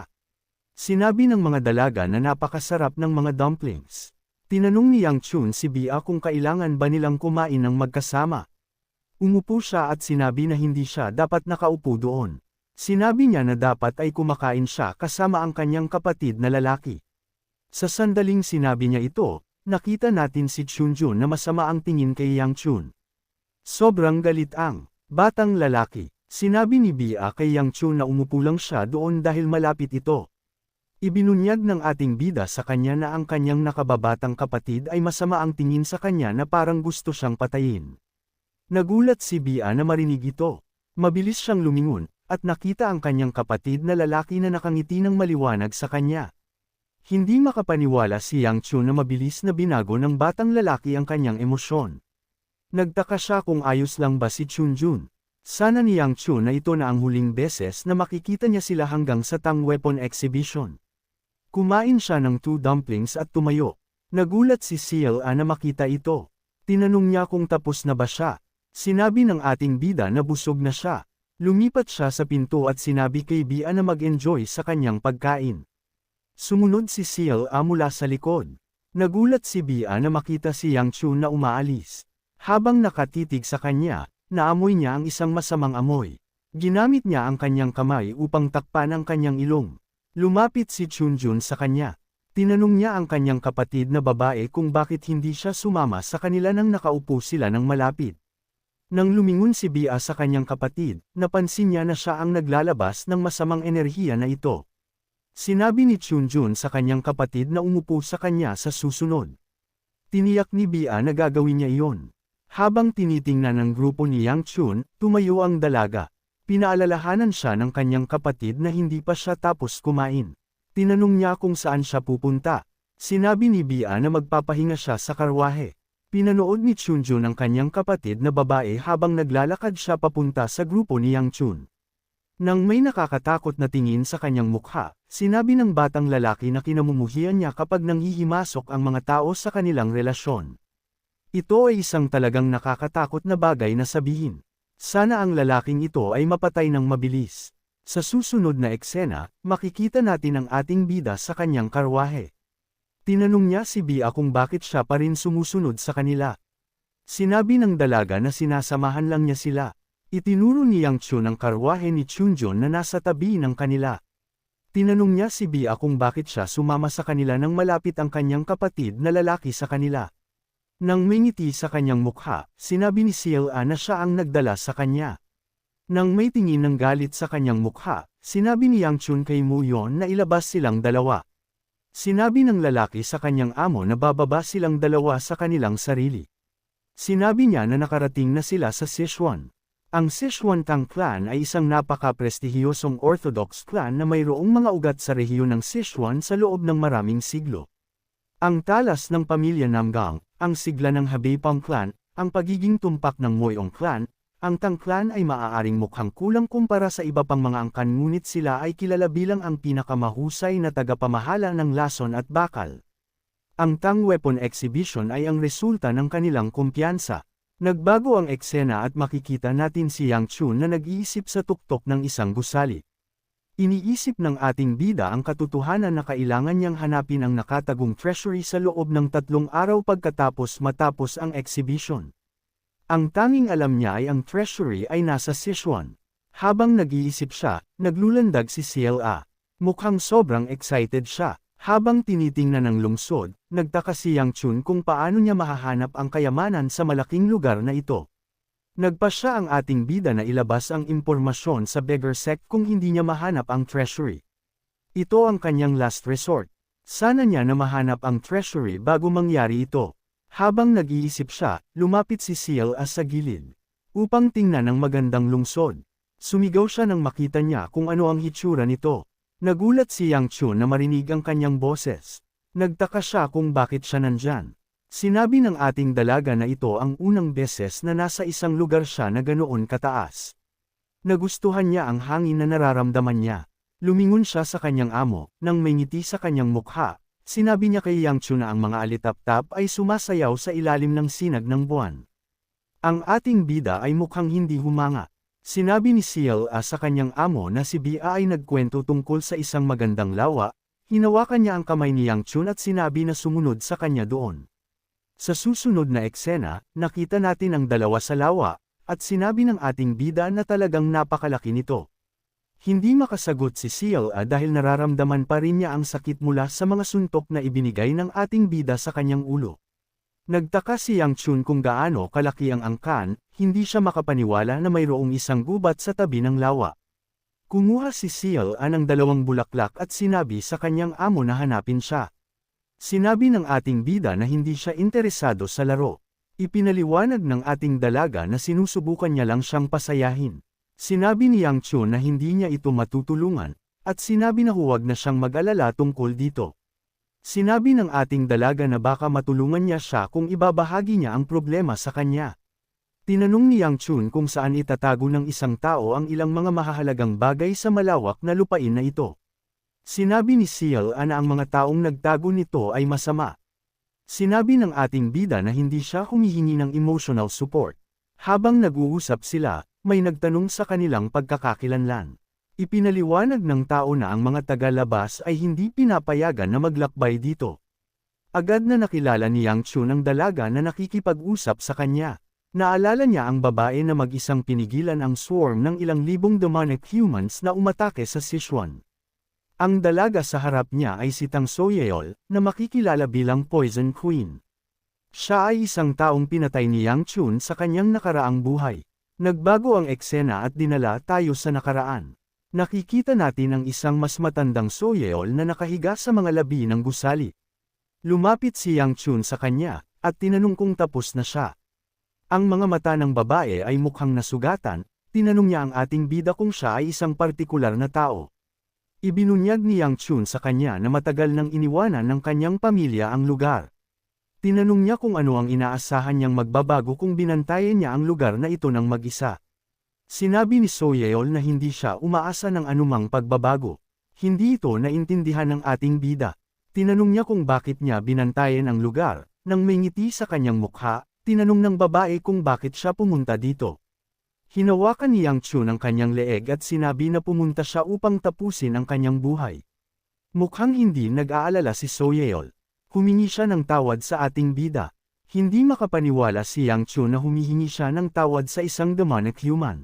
Sinabi ng mga dalaga na napakasarap ng mga dumplings. Tinanong ni Yang Chun si Bia kung kailangan ba nilang kumain ng magkasama. Umupo siya at sinabi na hindi siya dapat nakaupo doon. Sinabi niya na dapat ay kumakain siya kasama ang kanyang kapatid na lalaki. Sa sandaling sinabi niya ito, nakita natin si Chunjun na masama ang tingin kay Yang Chun. Sobrang galit ang batang lalaki. Sinabi ni Bia kay Yang Chun na umupo lang siya doon dahil malapit ito. Ibinunyag ng ating bida sa kanya na ang kanyang nakababatang kapatid ay masama ang tingin sa kanya na parang gusto siyang patayin. Nagulat si Bia na marinig ito. Mabilis siyang lumingon, at nakita ang kanyang kapatid na lalaki na nakangiti ng maliwanag sa kanya. Hindi makapaniwala si Yang Chun na mabilis na binago ng batang lalaki ang kanyang emosyon. Nagtaka siya kung ayos lang ba si Chunjun. Sana ni Yang Chun na ito na ang huling beses na makikita niya sila hanggang sa Tang Weapon Exhibition. Kumain siya ng 2 dumplings at tumayo. Nagulat si Sila na makita ito. Tinanong niya kung tapos na ba siya. Sinabi ng ating bida na busog na siya. Lumipat siya sa pinto at sinabi kay Bia na mag-enjoy sa kanyang pagkain. Sumunod si Sila mula sa likod. Nagulat si Bia na makita si Yang Chun na umaalis. Habang nakatitig sa kanya, naamoy niya ang isang masamang amoy. Ginamit niya ang kanyang kamay upang takpan ang kanyang ilong. Lumapit si Chunjun sa kanya. Tinanong niya ang kanyang kapatid na babae kung bakit hindi siya sumama sa kanila nang nakaupo sila ng malapit. Nang lumingon si Bia sa kanyang kapatid, napansin niya na siya ang naglalabas ng masamang enerhiya na ito. Sinabi ni Chunjun sa kanyang kapatid na umupo sa kanya sa susunod. Tiniyak ni Bia na gagawin niya iyon. Habang tinitingnan ng grupo ni Yang Chun, tumayo ang dalaga. Pinaalalahanan siya ng kanyang kapatid na hindi pa siya tapos kumain. Tinanong niya kung saan siya pupunta. Sinabi ni Bia na magpapahinga siya sa karwahe. Pinanood ni Chunjun ang kanyang kapatid na babae habang naglalakad siya papunta sa grupo ni Yang Chun. Nang may nakakatakot na tingin sa kanyang mukha, sinabi ng batang lalaki na kinamumuhian niya kapag nanghihimasok ang mga tao sa kanilang relasyon. Ito ay isang talagang nakakatakot na bagay na sabihin. Sana ang lalaking ito ay mapatay ng mabilis. Sa susunod na eksena, makikita natin ang ating bida sa kanyang karwahe. Tinanong niya si Bia kung bakit siya pa rin sumusunod sa kanila. Sinabi ng dalaga na sinasamahan lang niya sila. Itinuro ni Yang Chun ang karwahe ni Chunjun na nasa tabi ng kanila. Tinanong niya si Bia kung bakit siya sumama sa kanila nang malapit ang kanyang kapatid na lalaki sa kanila. Nang may ngiti sa kanyang mukha, sinabi ni Sila na siya ang nagdala sa kanya. Nang may tingin ng galit sa kanyang mukha, sinabi ni Yang Chun kay Muyon na ilabas silang dalawa. Sinabi ng lalaki sa kanyang amo na bababa silang dalawa sa kanilang sarili. Sinabi niya na nakarating na sila sa Sichuan. Ang Sichuan Tang clan ay isang napaka-prestihiyosong Orthodox clan na mayroong mga ugat sa rehiyon ng Sichuan sa loob ng maraming siglo. Ang talas ng pamilya Namgang, ang sigla ng Hebei-Pang clan, ang pagiging tumpak ng Moyong clan, ang Tang clan ay maaaring mukhang kulang kumpara sa iba pang mga angkan ngunit sila ay kilala bilang ang pinakamahusay na tagapamahala ng lason at bakal. Ang Tang Weapon Exhibition ay ang resulta ng kanilang kumpiyansa. Nagbago ang eksena at makikita natin si Yang Chun na nag-iisip sa tuktok ng isang gusali. Iniisip ng ating bida ang katotohanan na kailangan niyang hanapin ang nakatagong treasury sa loob ng 3 araw matapos ang exhibition. Ang tanging alam niya ay ang treasury ay nasa Sichuan. Habang nag-iisip siya, naglulandag si Sila. Mukhang sobrang excited siya. Habang tinitingnan ng lungsod, nagtaka si Yang Chun kung paano niya mahahanap ang kayamanan sa malaking lugar na ito. Nagpasya ang ating bida na ilabas ang impormasyon sa beggar sect kung hindi niya mahanap ang treasury. Ito ang kanyang last resort. Sana niya na mahanap ang treasury bago mangyari ito. Habang nag-iisip siya, lumapit si CLA sa gilid upang tingnan ang magandang lungsod. Sumigaw siya nang makita niya kung ano ang hitsura nito. Nagulat si Yang Chun na marinig ang kanyang boses. Nagtaka siya kung bakit siya nandyan. Sinabi ng ating dalaga na ito ang unang beses na nasa isang lugar siya na ganoon kataas. Nagustuhan niya ang hangin na nararamdaman niya. Lumingon siya sa kanyang amo, nang may ngiti sa kanyang mukha. Sinabi niya kay Yang Chun na ang mga alitap-tap ay sumasayaw sa ilalim ng sinag ng buwan. Ang ating bida ay mukhang hindi humanga. Sinabi ni CLA sa kanyang amo na si Bia ay nagkwento tungkol sa isang magandang lawa. Hinawakan niya ang kamay ni Yang Chun at sinabi na sumunod sa kanya doon. Sa susunod na eksena, nakita natin ang dalawa sa lawa, at sinabi ng ating bida na talagang napakalaki nito. Hindi makasagot si CLA dahil nararamdaman pa rin niya ang sakit mula sa mga suntok na ibinigay ng ating bida sa kanyang ulo. Nagtaka si Yang Chun kung gaano kalaki ang angkan, hindi siya makapaniwala na mayroong isang gubat sa tabi ng lawa. Kumuha si CLA ng 2 bulaklak at sinabi sa kanyang amo na hanapin siya. Sinabi ng ating bida na hindi siya interesado sa laro. Ipinaliwanag ng ating dalaga na sinusubukan niya lang siyang pasayahin. Sinabi ni Yang Chun na hindi niya ito matutulungan, at sinabi na huwag na siyang mag-alala tungkol dito. Sinabi ng ating dalaga na baka matulungan niya siya kung ibabahagi niya ang problema sa kanya. Tinanong ni Yang Chun kung saan itatago ng isang tao ang ilang mga mahahalagang bagay sa malawak na lupain na ito. Sinabi ni CLA na ang mga taong nagtago nito ay masama. Sinabi ng ating bida na hindi siya humihingi ng emotional support. Habang nag-uusap sila, may nagtanong sa kanilang pagkakakilanlan. Ipinaliwanag ng tao na ang mga taga-labas ay hindi pinapayagan na maglakbay dito. Agad na nakilala ni Yang Chun ang dalaga na nakikipag-usap sa kanya. Naalala niya ang babae na mag-isang pinigilan ang swarm ng ilang libong demonic humans na umatake sa Sichuan. Ang dalaga sa harap niya ay si Tang Soyeol, na makikilala bilang Poison Queen. Siya ay isang taong pinatay ni Yang Chun sa kanyang nakaraang buhay. Nagbago ang eksena at dinala tayo sa nakaraan. Nakikita natin ang isang mas matandang Soyeol na nakahiga sa mga labi ng gusali. Lumapit si Yang Chun sa kanya, at tinanong kung tapos na siya. Ang mga mata ng babae ay mukhang nasugatan, tinanong niya ang ating bida kung siya ay isang partikular na tao. Ibinunyag ni Yang Chun sa kanya na matagal nang iniwanan ng kanyang pamilya ang lugar. Tinanong niya kung ano ang inaasahan niyang magbabago kung binantayan niya ang lugar na ito ng mag-isa. Sinabi ni Soyeol na hindi siya umaasa ng anumang pagbabago. Hindi ito naintindihan ng ating bida. Tinanong niya kung bakit niya binantayan ang lugar. Nang may ngiti sa kanyang mukha, tinanong ng babae kung bakit siya pumunta dito. Hinawakan ni Yang Chun ang kanyang leeg at sinabi na pumunta siya upang tapusin ang kanyang buhay. Mukhang hindi nag-aalala si Soyeol. Humingi siya ng tawad sa ating bida. Hindi makapaniwala si Yang Chun na humihingi siya ng tawad sa isang demonic human.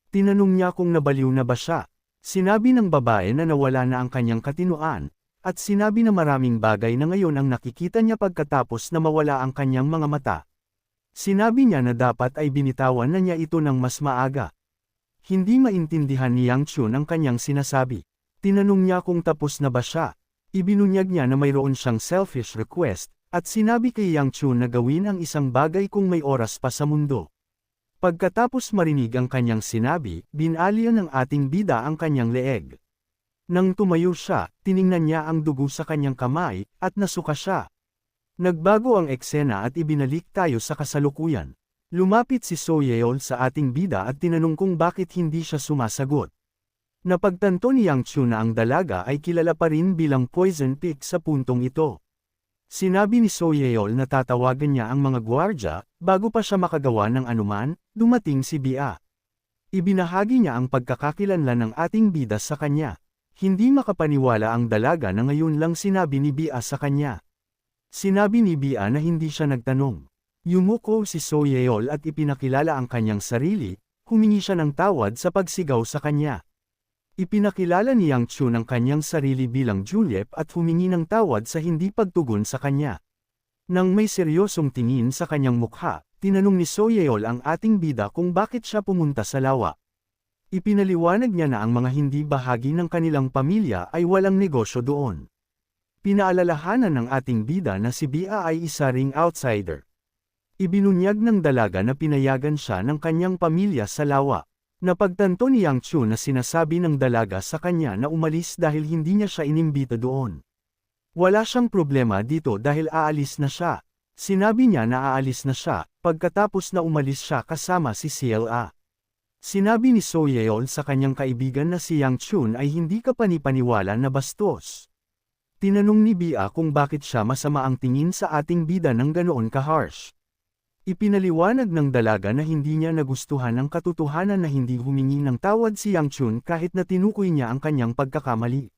Tinanong niya kung nabaliw na ba siya. Sinabi ng babae na nawala na ang kanyang katinuan, at sinabi na maraming bagay na ngayon ang nakikita niya pagkatapos na mawala ang kanyang mga mata. Sinabi niya na dapat ay binitawan na niya ito ng mas maaga. Hindi maintindihan ni Yang Chun ang kanyang sinasabi. Tinanong niya kung tapos na ba siya. Ibinunyag niya na mayroon siyang selfish request, at sinabi kay Yang Chun na gawin ang isang bagay kung may oras pa sa mundo. Pagkatapos marinig ang kanyang sinabi, binalian ng ating bida ang kanyang leeg. Nang tumayo siya, tiningnan niya ang dugo sa kanyang kamay, at nasuka siya. Nagbago ang eksena at ibinalik tayo sa kasalukuyan. Lumapit si Soyeol sa ating bida at tinanong kung bakit hindi siya sumasagot. Napagtanto ni Yang Chun na ang dalaga ay kilala pa rin bilang Poison Pick sa puntong ito. Sinabi ni Soyeol na tatawagan niya ang mga gwardya, bago pa siya makagawa ng anuman, dumating si Bia. Ibinahagi niya ang pagkakakilanlan ng ating bida sa kanya. Hindi makapaniwala ang dalaga na ngayon lang sinabi ni Bia sa kanya. Sinabi ni Bia na hindi siya nagtanong. Yumuko si Soyeol at ipinakilala ang kanyang sarili, humingi siya ng tawad sa pagsigaw sa kanya. Ipinakilala ni Yang Chun ang kanyang sarili bilang Juliet at humingi ng tawad sa hindi pagtugon sa kanya. Nang may seryosong tingin sa kanyang mukha, tinanong ni So Yeol ang ating bida kung bakit siya pumunta sa lawa. Ipinaliwanag niya na ang mga hindi bahagi ng kanilang pamilya ay walang negosyo doon. Pinaalalahanan ng ating bida na si Bia ay isa ring outsider. Ibinunyag ng dalaga na pinayagan siya ng kanyang pamilya sa lawa. Napagtanto ni Yang Chun na sinasabi ng dalaga sa kanya na umalis dahil hindi niya siya inimbita doon. Wala siyang problema dito dahil aalis na siya. Sinabi niya na aalis na siya, pagkatapos na umalis siya kasama si CLA. Sinabi ni So Yeol sa kanyang kaibigan na si Yang Chun ay hindi kapanipaniwala na bastos. Tinanong ni Bia kung bakit siya masama ang tingin sa ating bida ng ganoon ka-harsh. Ipinaliwanag ng dalaga na hindi niya nagustuhan ang katotohanan na hindi humingi ng tawad si Yang Chun kahit na tinukoy niya ang kanyang pagkakamali.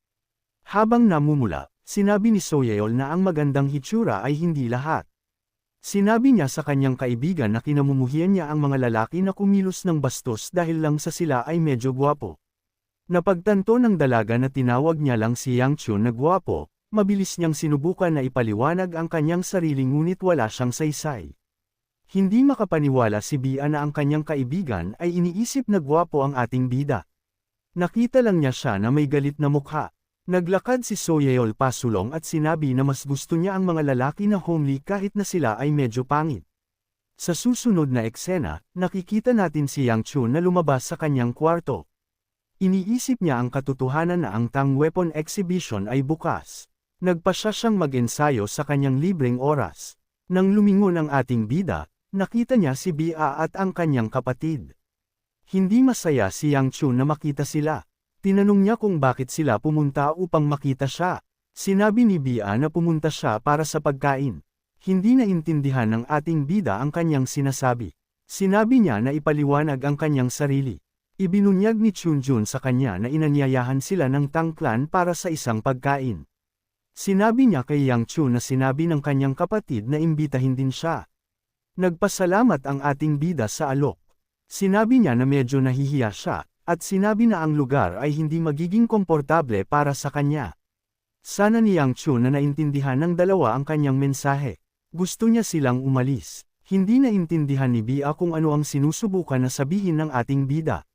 Habang namumula, sinabi ni So Yeol na ang magandang hitsura ay hindi lahat. Sinabi niya sa kanyang kaibigan na kinamumuhian niya ang mga lalaki na kumilos ng bastos dahil lang sa sila ay medyo gwapo. Napagtanto ng dalaga na tinawag niya lang si Yang Chun na gwapo, mabilis niyang sinubukan na ipaliwanag ang kanyang sarili ngunit wala siyang saysay. Hindi makapaniwala si Bia na ang kanyang kaibigan ay iniisip na gwapo ang ating bida. Nakita lang niya siya na may galit na mukha. Naglakad si So Yeol pasulong at sinabi na mas gusto niya ang mga lalaki na homely kahit na sila ay medyo pangit. Sa susunod na eksena, nakikita natin si Yang Chun na lumabas sa kanyang kwarto. Iniisip niya ang katotohanan na ang Tang Weapon Exhibition ay bukas. Nagpasya siyang mag-ensayo sa kanyang libreng oras. Nang lumingon ang ating bida, nakita niya si Bia at ang kanyang kapatid. Hindi masaya si Yang Chun na makita sila. Tinanong niya kung bakit sila pumunta upang makita siya. Sinabi ni Bia na pumunta siya para sa pagkain. Hindi naintindihan ng ating bida ang kanyang sinasabi. Sinabi niya na ipaliwanag ang kanyang sarili. Ibinunyag ni Chunjun sa kanya na inanyayahan sila ng Tang Clan para sa isang pagkain. Sinabi niya kay Yang Chun na sinabi ng kanyang kapatid na imbitahin din siya. Nagpasalamat ang ating bida sa alok. Sinabi niya na medyo nahihiya siya. At sinabi na ang lugar ay hindi magiging komportable para sa kanya. Sana ni Yang Chun na naintindihan ng dalawa ang kanyang mensahe. Gusto niya silang umalis. Hindi naintindihan ni Bia kung ano ang sinusubukan na sabihin ng ating bida.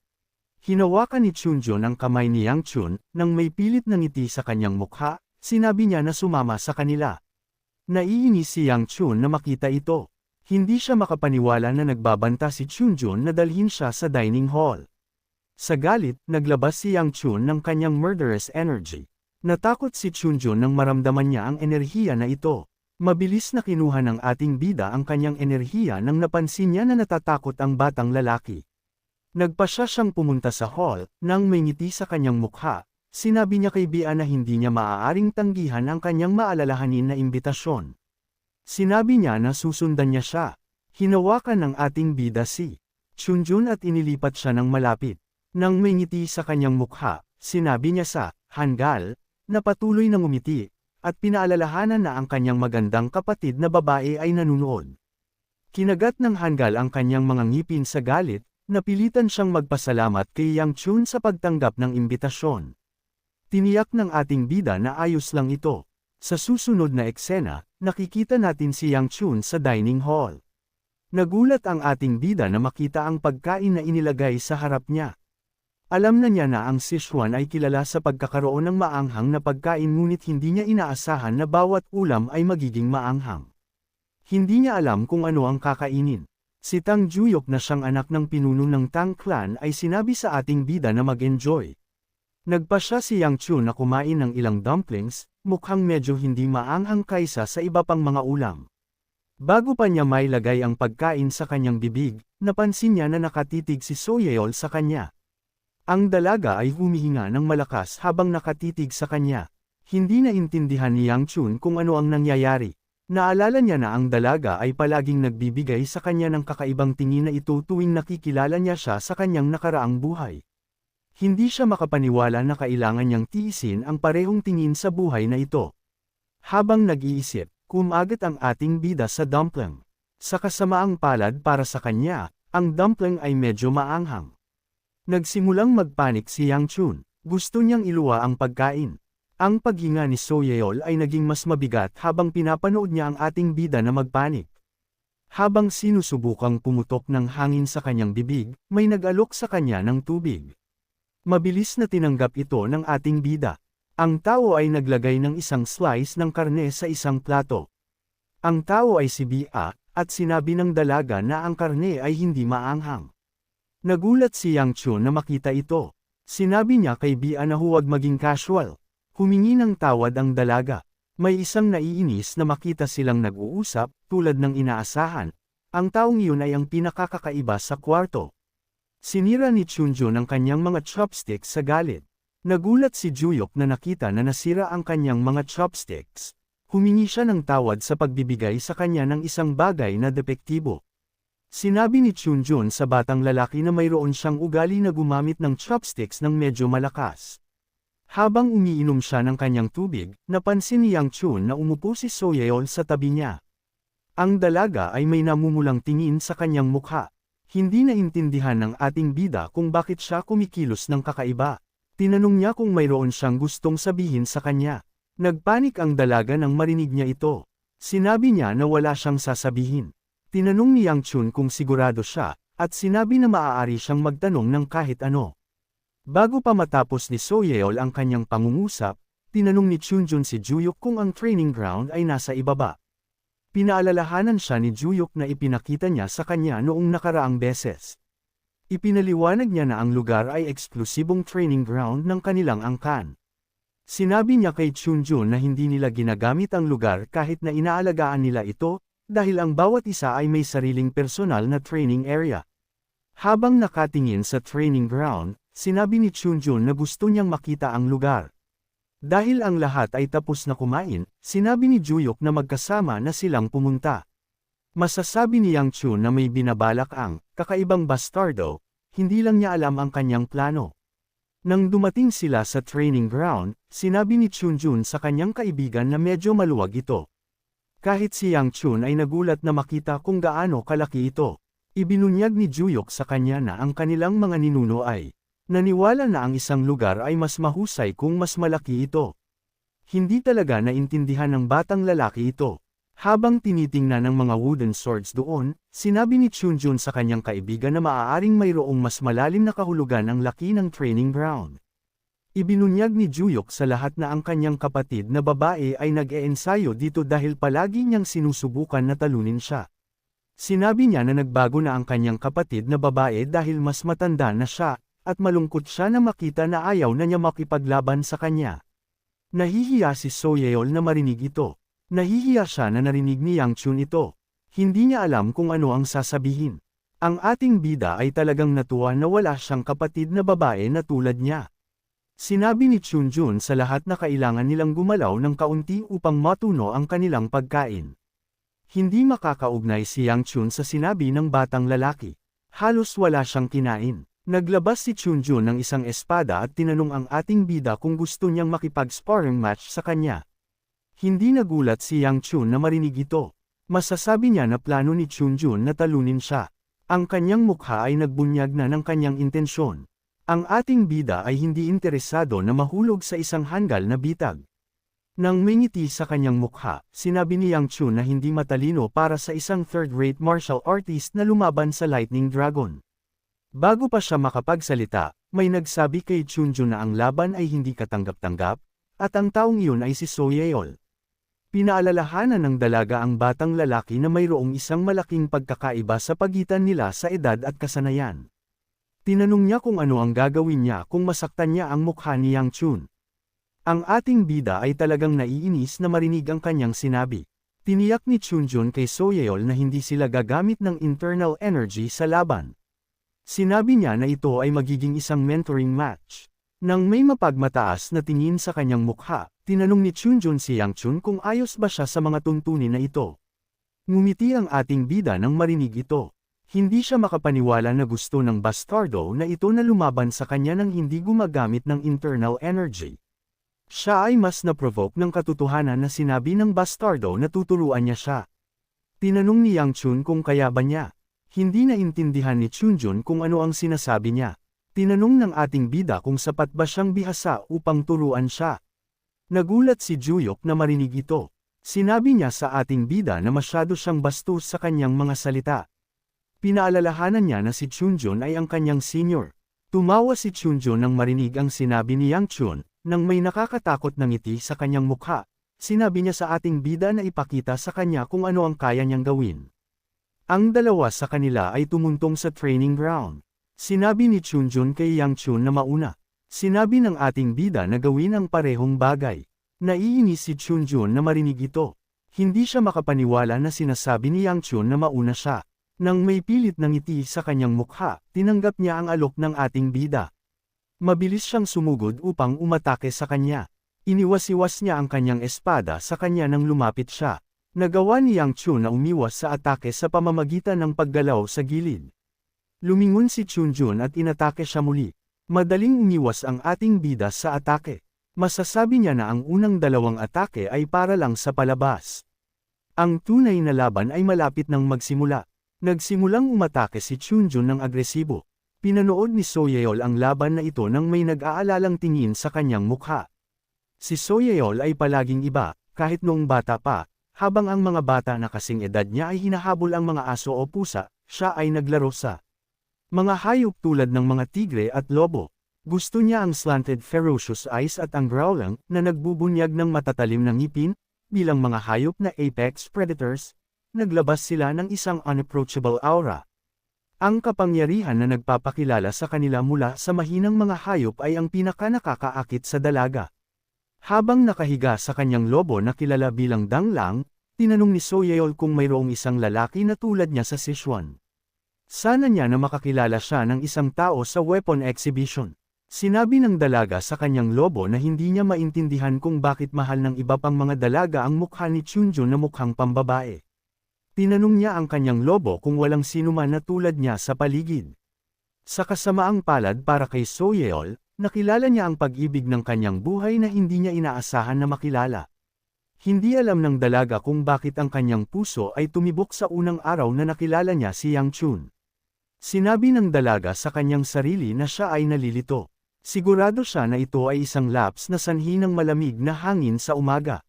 Hinawakan ni Chunjun ang kamay ni Yang Chun, nang may pilit na ngiti sa kanyang mukha, sinabi niya na sumama sa kanila. Naiinis si Yang Chun na makita ito. Hindi siya makapaniwala na nagbabanta si Chunjun na dalhin siya sa dining hall. Sa galit, naglabas si Yang Chun ng kanyang murderous energy. Natakot si Chunjun nang maramdaman niya ang enerhiya na ito. Mabilis na kinuha ng ating bida ang kanyang enerhiya nang napansin niya na natatakot ang batang lalaki. Nagpasya siyang pumunta sa hall, nang may ngiti sa kanyang mukha. Sinabi niya kay Bia na hindi niya maaaring tanggihan ang kanyang maalalahanin na imbitasyon. Sinabi niya na susundan niya siya. Hinawakan ng ating bida si Chunjun at inilipat siya ng malapit. Nang may ngiti sa kanyang mukha, sinabi niya sa Hangul, na patuloy na ngumiti, at pinaalalahanan na ang kanyang magandang kapatid na babae ay nanunood. Kinagat ng Hangul ang kanyang mga ngipin sa galit, napilitan siyang magpasalamat kay Yang Chun sa pagtanggap ng imbitasyon. Tiniyak ng ating bida na ayos lang ito. Sa susunod na eksena, nakikita natin si Yang Chun sa dining hall. Nagulat ang ating bida na makita ang pagkain na inilagay sa harap niya. Alam na niya na ang Sichuan ay kilala sa pagkakaroon ng maanghang na pagkain ngunit hindi niya inaasahan na bawat ulam ay magiging maanghang. Hindi niya alam kung ano ang kakainin. Si Tang Juyok na siyang anak ng pinuno ng Tang Clan ay sinabi sa ating bida na mag-enjoy. Nagpasya si Yang Chun na kumain ng ilang dumplings, mukhang medyo hindi maanghang kaysa sa iba pang mga ulam. Bago pa niya mailagay ang pagkain sa kanyang bibig, napansin niya na nakatitig si So Yeol sa kanya. Ang dalaga ay humihinga ng malakas habang nakatitig sa kanya. Hindi naintindihan ni Yang Chun kung ano ang nangyayari. Naalala niya na ang dalaga ay palaging nagbibigay sa kanya ng kakaibang tingin na ito tuwing nakikilala niya siya sa kanyang nakaraang buhay. Hindi siya makapaniwala na kailangan niyang tiisin ang parehong tingin sa buhay na ito. Habang nag-iisip, kumagat ang ating bida sa dumpling. Sa kasamaang palad para sa kanya, ang dumpling ay medyo maanghang. Nagsimulang magpanik si Yang Chun. Gusto niyang iluwa ang pagkain. Ang paghinga ni Soyeol ay naging mas mabigat habang pinapanood niya ang ating bida na magpanik. Habang sinusubukang pumutok ng hangin sa kanyang bibig, may nag-alok sa kanya ng tubig. Mabilis na tinanggap ito ng ating bida. Ang tao ay naglagay ng isang slice ng karne sa isang plato. Ang tao ay si Bia, at sinabi ng dalaga na ang karne ay hindi maanghang. Nagulat si Yang Chun na makita ito. Sinabi niya kay Bia na huwag maging casual. Humingi ng tawad ang dalaga. May isang naiinis na makita silang nag-uusap, tulad ng inaasahan. Ang taong iyon ay ang pinakakakaiba sa kwarto. Sinira ni Chunjun ang kanyang mga chopsticks sa galit. Nagulat si Juyok na nakita na nasira ang kanyang mga chopsticks. Humingi siya ng tawad sa pagbibigay sa kanya ng isang bagay na depektibo. Sinabi ni Chunjun sa batang lalaki na mayroon siyang ugali na gumamit ng chopsticks ng medyo malakas. Habang umiinom siya ng kanyang tubig, napansin ni Yang Chun na umupo si Soyeol sa tabi niya. Ang dalaga ay may namumulang tingin sa kanyang mukha. Hindi naintindihan ng ating bida kung bakit siya kumikilos ng kakaiba. Tinanong niya kung mayroon siyang gustong sabihin sa kanya. Nagpanik ang dalaga nang marinig niya ito. Sinabi niya na wala siyang sasabihin. Tinanong ni Yang Chun kung sigurado siya, at sinabi na maaari siyang magtanong ng kahit ano. Bago pa matapos ni Soyeol ang kanyang pangungusap, tinanong ni Chunjun si Juyok kung ang training ground ay nasa ibaba. Pinaalalahanan siya ni Juyok na ipinakita niya sa kanya noong nakaraang beses. Ipinaliwanag niya na ang lugar ay eksklusibong training ground ng kanilang angkan. Sinabi niya kay Chunjun na hindi nila ginagamit ang lugar kahit na inaalagaan nila ito, dahil ang bawat isa ay may sariling personal na training area. Habang nakatingin sa training ground, sinabi ni Chunjun na gusto niyang makita ang lugar. Dahil ang lahat ay tapos na kumain, sinabi ni Juyok na magkasama na silang pumunta. Masasabi ni Yang Chun na may binabalak ang kakaibang bastardo, hindi lang niya alam ang kanyang plano. Nang dumating sila sa training ground, sinabi ni Chunjun sa kanyang kaibigan na medyo maluwag ito. Kahit si Yang Chun ay nagulat na makita kung gaano kalaki ito. Ibinunyag ni Juyok sa kanya na ang kanilang mga ninuno ay naniwala na ang isang lugar ay mas mahusay kung mas malaki ito. Hindi talaga naintindihan ng batang lalaki ito. Habang tinitingnan ng mga wooden swords doon, sinabi ni Chunjun sa kanyang kaibigan na maaaring mayroong mas malalim na kahulugan ang laki ng training ground. Ibinunyag ni Juyok sa lahat na ang kanyang kapatid na babae ay nag-eensayo dito dahil palagi niyang sinusubukan na talunin siya. Sinabi niya na nagbago na ang kanyang kapatid na babae dahil mas matanda na siya, at malungkot siya na makita na ayaw na niya makipaglaban sa kanya. Nahihiya si Soyeol na marinig ito. Nahihiya siya na narinig ni Yang Chun ito. Hindi niya alam kung ano ang sasabihin. Ang ating bida ay talagang natuwa na wala siyang kapatid na babae na tulad niya. Sinabi ni Chunjun sa lahat na kailangan nilang gumalaw ng kaunti upang matuno ang kanilang pagkain. Hindi makakaugnay si Yang Chun sa sinabi ng batang lalaki. Halos wala siyang kinain. Naglabas si Chunjun ng isang espada at tinanong ang ating bida kung gusto niyang makipag-sparring match sa kanya. Hindi nagulat si Yang Chun na marinig ito. Masasabi niya na plano ni Chunjun na talunin siya. Ang kanyang mukha ay nagbunyag na ng kanyang intensyon. Ang ating bida ay hindi interesado na mahulog sa isang hanggal na bitag. Nang may ngiti sa kanyang mukha, sinabi ni Yang Chun na hindi matalino para sa isang third-rate martial artist na lumaban sa Lightning Dragon. Bago pa siya makapagsalita, may nagsabi kay Chunjun na ang laban ay hindi katanggap-tanggap, at ang taong iyon ay si Soyeol. Pinaalalahanan ng dalaga ang batang lalaki na mayroong isang malaking pagkakaiba sa pagitan nila sa edad at kasanayan. Tinanong niya kung ano ang gagawin niya kung masaktan niya ang mukha ni Yang Chun. Ang ating bida ay talagang naiinis na marinig ang kanyang sinabi. Tiniyak ni Chunjun kay Soyeol na hindi sila gagamit ng internal energy sa laban. Sinabi niya na ito ay magiging isang mentoring match. Nang may mapagmataas na tingin sa kanyang mukha, tinanong ni Chunjun si Yang Chun kung ayos ba siya sa mga tuntunin na ito. Ngumiti ang ating bida nang marinig ito. Hindi siya makapaniwala na gusto ng bastardo na ito na lumaban sa kanya nang hindi gumagamit ng internal energy. Siya ay mas na-provoke ng katotohanan na sinabi ng bastardo na tuturuan niya siya. Tinanong ni Yang Chun kung kaya ba niya. Hindi naintindihan ni Chunjun kung ano ang sinasabi niya. Tinanong ng ating bida kung sapat ba siyang bihasa upang turuan siya. Nagulat si Juyok na marinig ito. Sinabi niya sa ating bida na masyado siyang bastos sa kanyang mga salita. Pinaalalahanan niya na si Chunjun ay ang kanyang senior. Tumawa si Chunjun nang marinig ang sinabi ni Yang Chun, nang may nakakatakot na ngiti sa kanyang mukha. Sinabi niya sa ating bida na ipakita sa kanya kung ano ang kaya niyang gawin. Ang dalawa sa kanila ay tumuntong sa training ground. Sinabi ni Chunjun kay Yang Chun na mauna. Sinabi ng ating bida na gawin ang parehong bagay. Naiinis si Chunjun na marinig ito. Hindi siya makapaniwala na sinasabi ni Yang Chun na mauna siya. Nang may pilit na ngiti sa kanyang mukha, tinanggap niya ang alok ng ating bida. Mabilis siyang sumugod upang umatake sa kanya. Iniwas-iwas niya ang kanyang espada sa kanya nang lumapit siya. Nagawa ni Yang Chun na umiwas sa atake sa pamamagitan ng paggalaw sa gilid. Lumingon si Chunjun at inatake siya muli. Madaling umiwas ang ating bida sa atake. Masasabi niya na ang unang dalawang atake ay para lang sa palabas. Ang tunay na laban ay malapit nang magsimula. Nagsimulang umatake si Chunjun ng agresibo. Pinanood ni Soyeol ang laban na ito nang may nag-aalalang tingin sa kanyang mukha. Si Soyeol ay palaging iba, kahit noong bata pa, habang ang mga bata na kasing edad niya ay hinahabol ang mga aso o pusa, siya ay naglaro sa mga hayop tulad ng mga tigre at lobo. Gusto niya ang slanted ferocious eyes at ang growling na nagbubunyag ng matatalim na ngipin, bilang mga hayop na apex predators. Naglabas sila ng isang unapproachable aura. Ang kapangyarihan na nagpapakilala sa kanila mula sa mahinang mga hayop ay ang pinakanakakaakit sa dalaga. Habang nakahiga sa kanyang lobo na kilala bilang Danglang, tinanong ni Soyeol kung mayroong isang lalaki na tulad niya sa Sichuan. Sana niya na makakilala siya ng isang tao sa weapon exhibition. Sinabi ng dalaga sa kanyang lobo na hindi niya maintindihan kung bakit mahal ng iba pang mga dalaga ang mukha ni Chunjun na mukhang pambabae. Tinanong niya ang kanyang lobo kung walang sinuman na tulad niya sa paligid. Sa kasamaang palad para kay Soyeol, nakilala niya ang pag-ibig ng kanyang buhay na hindi niya inaasahan na makilala. Hindi alam ng dalaga kung bakit ang kanyang puso ay tumibok sa unang araw na nakilala niya si Yang Chun. Sinabi ng dalaga sa kanyang sarili na siya ay nalilito. Sigurado siya na ito ay isang laps na sanhi ng malamig na hangin sa umaga.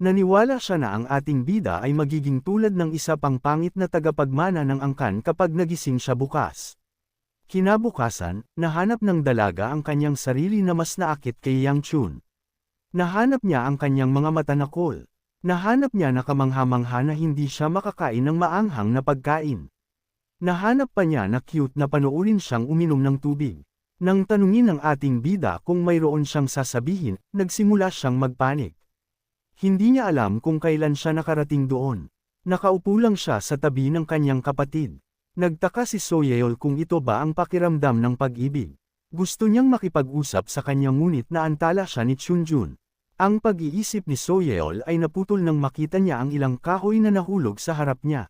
Naniwala siya na ang ating bida ay magiging tulad ng isa pang pangit na tagapagmana ng angkan kapag nagising siya bukas. Kinabukasan, nahanap ng dalaga ang kanyang sarili na mas naakit kay Yang Chun. Nahanap niya ang kanyang mga mata na cool. Nahanap niya na kamangha-mangha na hindi siya makakain ng maanghang na pagkain. Nahanap pa niya na cute na panoorin siyang uminom ng tubig. Nang tanungin ng ating bida kung mayroon siyang sasabihin, nagsimula siyang magpanik. Hindi niya alam kung kailan siya nakarating doon. Nakaupo lang siya sa tabi ng kanyang kapatid. Nagtaka si Soyeol kung ito ba ang pakiramdam ng pag-ibig. Gusto niyang makipag-usap sa kanya ngunit naantala siya ni Chunjun. Ang pag-iisip ni Soyeol ay naputol nang makita niya ang ilang kahoy na nahulog sa harap niya.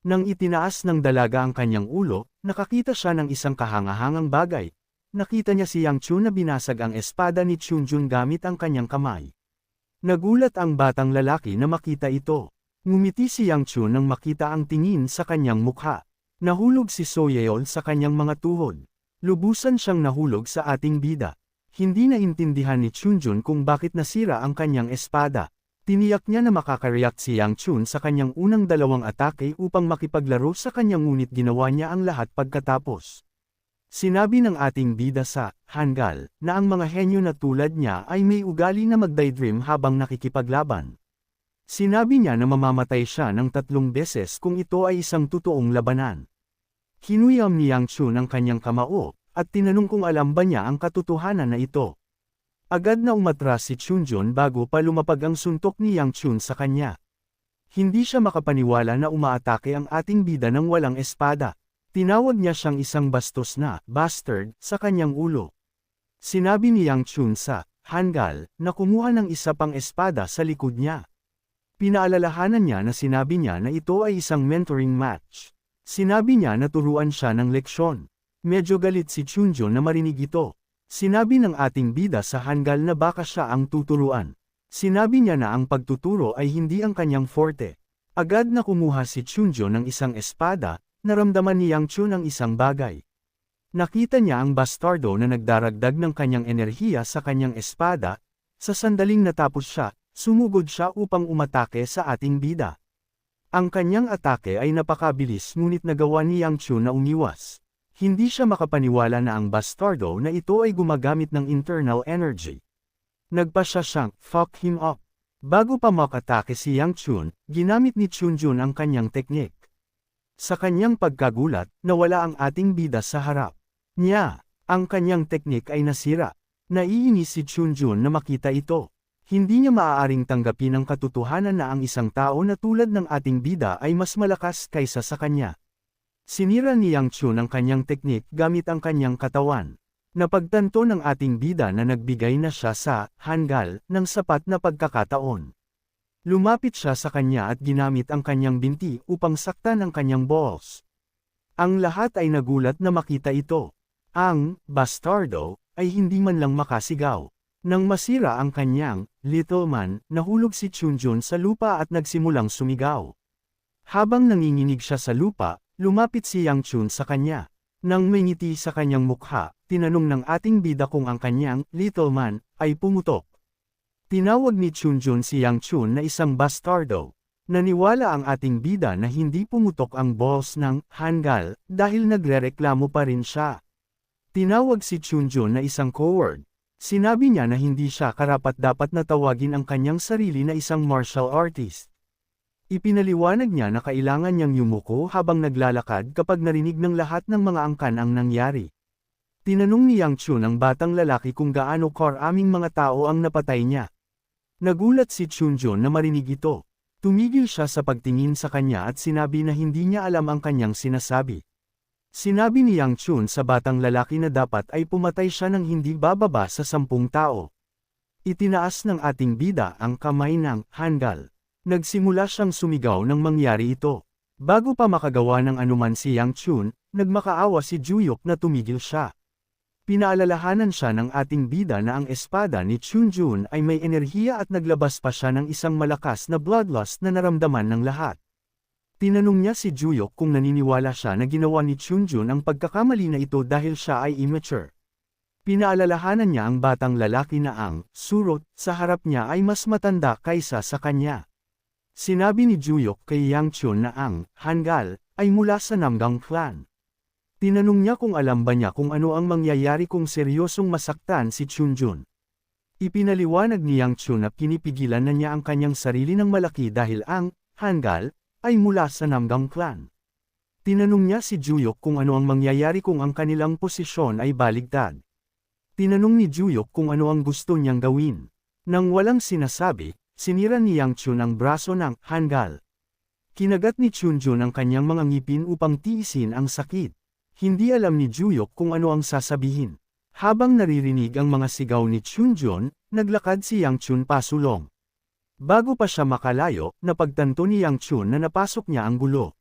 Nang itinaas ng dalaga ang kanyang ulo, nakakita siya ng isang kahangahangang bagay. Nakita niya si Yang Chun na binasag ang espada ni Chunjun gamit ang kanyang kamay. Nagulat ang batang lalaki na makita ito. Ngumiti si Yang Chun nang makita ang tingin sa kanyang mukha. Nahulog si Soyeol sa kanyang mga tuhod. Lubusan siyang nahulog sa ating bida. Hindi naintindihan ni Chunjun kung bakit nasira ang kanyang espada. Tiniyak niya na makakareact si Yang Chun sa kanyang unang dalawang atake upang makipaglaro sa kanyang ngunit ginawa niya ang lahat pagkatapos. Sinabi ng ating bida sa Hangul na ang mga henyo na tulad niya ay may ugali na mag-daydream habang nakikipaglaban. Sinabi niya na mamamatay siya ng 3 beses kung ito ay isang totoong labanan. Kinuyam ni Yang Chun ang kanyang kamao, at tinanong kung alam ba niya ang katotohanan na ito. Agad na umatras si Chunjun bago pa lumapag ang suntok ni Yang Chun sa kanya. Hindi siya makapaniwala na umaatake ang ating bida ng walang espada. Tinawag niya siyang isang bastos na bastard sa kanyang ulo. Sinabi ni Yang Chun sa Hangul na kumuha ng isa pang espada sa likod niya. Pinaalalahanan niya na sinabi niya na ito ay isang mentoring match. Sinabi niya na turuan siya ng leksyon. Medyo galit si Chunjun na marinig ito. Sinabi ng ating bida sa Hangul na baka siya ang tuturuan. Sinabi niya na ang pagtuturo ay hindi ang kanyang forte. Agad na kumuha si Chunjun ng isang espada. Naramdaman ni Yang Chun ang isang bagay. Nakita niya ang bastardo na nagdaragdag ng kanyang enerhiya sa kanyang espada. Sa sandaling natapos siya, sumugod siya upang umatake sa ating bida. Ang kanyang atake ay napakabilis ngunit nagawa ni Yang Chun na umiwas. Hindi siya makapaniwala na ang bastardo na ito ay gumagamit ng internal energy. Nagpa siya siyang, fuck him up. Bago pa makatake si Yang Chun, ginamit ni Chunjun ang kanyang teknik. Sa kanyang pagkagulat, nawala ang ating bida sa harap niya. Ang kanyang teknik ay nasira. Naiinis si Chunjun na makita ito. Hindi niya maaaring tanggapin ang katotohanan na ang isang tao na tulad ng ating bida ay mas malakas kaysa sa kanya. Sinira ni Yang Chun ang kanyang teknik gamit ang kanyang katawan. Napagtanto ng ating bida na nagbigay na siya sa Hangul ng sapat na pagkakataon. Lumapit siya sa kanya at ginamit ang kanyang binti upang saktan ang kanyang balls. Ang lahat ay nagulat na makita ito. Ang bastardo ay hindi man lang makasigaw. Nang masira ang kanyang little man, nahulog si Chunjun sa lupa at nagsimulang sumigaw. Habang nanginginig siya sa lupa, lumapit si Yang Chun sa kanya. Nang may ngiti sa kanyang mukha, tinanong ng ating bida kung ang kanyang little man ay pumutok. Tinawag ni Chunjun si Yang Chun na isang bastardo. Naniwala ang ating bida na hindi pumutok ang balls ng Hangul dahil nagrereklamo pa rin siya. Tinawag si Chunjun na isang coward. Sinabi niya na hindi siya karapat-dapat na tawagin ang kanyang sarili na isang martial artist. Ipinaliwanag niya na kailangan niyang yumuko habang naglalakad kapag narinig ng lahat ng mga angkan ang nangyari. Tinanong ni Yang Chun ang batang lalaki kung gaano karaming mga tao ang napatay niya. Nagulat si Chunjun na marinig ito. Tumigil siya sa pagtingin sa kanya at sinabi na hindi niya alam ang kanyang sinasabi. Sinabi ni Yang Chun sa batang lalaki na dapat ay pumatay siya ng hindi bababa sa 10 tao. Itinaas ng ating bida ang kamay ng Hangul. Nagsimula siyang sumigaw nang mangyari ito. Bago pa makagawa ng anuman si Yang Chun, nagmakaawa si Juyok na tumigil siya. Pinaalalahanan siya ng ating bida na ang espada ni Chunjun ay may enerhiya at naglabas pa siya ng isang malakas na bloodlust na naramdaman ng lahat. Tinanong niya si Juyok kung naniniwala siya na ginawa ni Chunjun ang pagkakamali na ito dahil siya ay immature. Pinaalalahanan niya ang batang lalaki na ang surot sa harap niya ay mas matanda kaysa sa kanya. Sinabi ni Juyok kay Yang Chun na ang Hangul ay mula sa Namgang clan. Tinanong niya kung alam ba niya kung ano ang mangyayari kung seryosong masaktan si Chunjun. Ipinaliwanag ni Yang Chun na pinipigilan na niya ang kanyang sarili ng malaki dahil ang Hangul ay mula sa Namgang clan. Tinanong niya si Juyok kung ano ang mangyayari kung ang kanilang posisyon ay baligtad. Tinanong ni Juyok kung ano ang gusto niyang gawin. Nang walang sinasabi, sinira ni Yang Chun ang braso ng Hangul. Kinagat ni Chunjun ang kanyang mga ngipin upang tiisin ang sakit. Hindi alam ni Juyok kung ano ang sasabihin. Habang naririnig ang mga sigaw ni Chunjun, naglakad si Yang Chun pasulong. Bago pa siya makalayo, napagtanto ni Yang Chun na napasok niya ang gulo.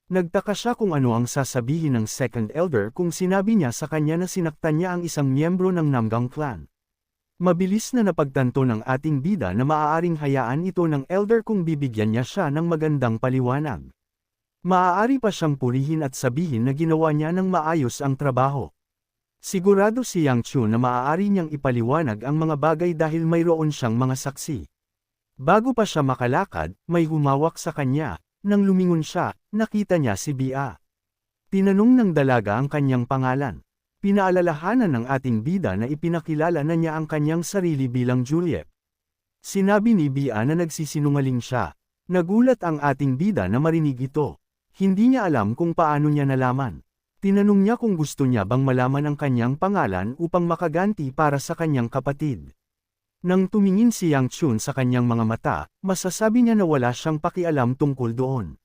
Nagtaka siya kung ano ang sasabihin ng second elder kung sinabi niya sa kanya na sinaktan niya ang isang miyembro ng Namgang clan. Mabilis na napagtanto ng ating bida na maaaring hayaan ito ng elder kung bibigyan niya siya ng magandang paliwanag. Maaari pa siyang purihin at sabihin na ginawa niya ng maayos ang trabaho. Sigurado si Yang Chun na maaari niyang ipaliwanag ang mga bagay dahil mayroon siyang mga saksi. Bago pa siya makalakad, may humawak sa kanya. Nang lumingon siya, nakita niya si Bia. Tinanong ng dalaga ang kanyang pangalan. Pinaalalahanan ng ating bida na ipinakilala na niya ang kanyang sarili bilang Juliet. Sinabi ni Bia na nagsisinungaling siya. Nagulat ang ating bida na marinig ito. Hindi niya alam kung paano niya nalaman. Tinanong niya kung gusto niya bang malaman ang kanyang pangalan upang makaganti para sa kanyang kapatid. Nang tumingin si Yang Chun sa kanyang mga mata, masasabi niya na wala siyang pakialam tungkol doon.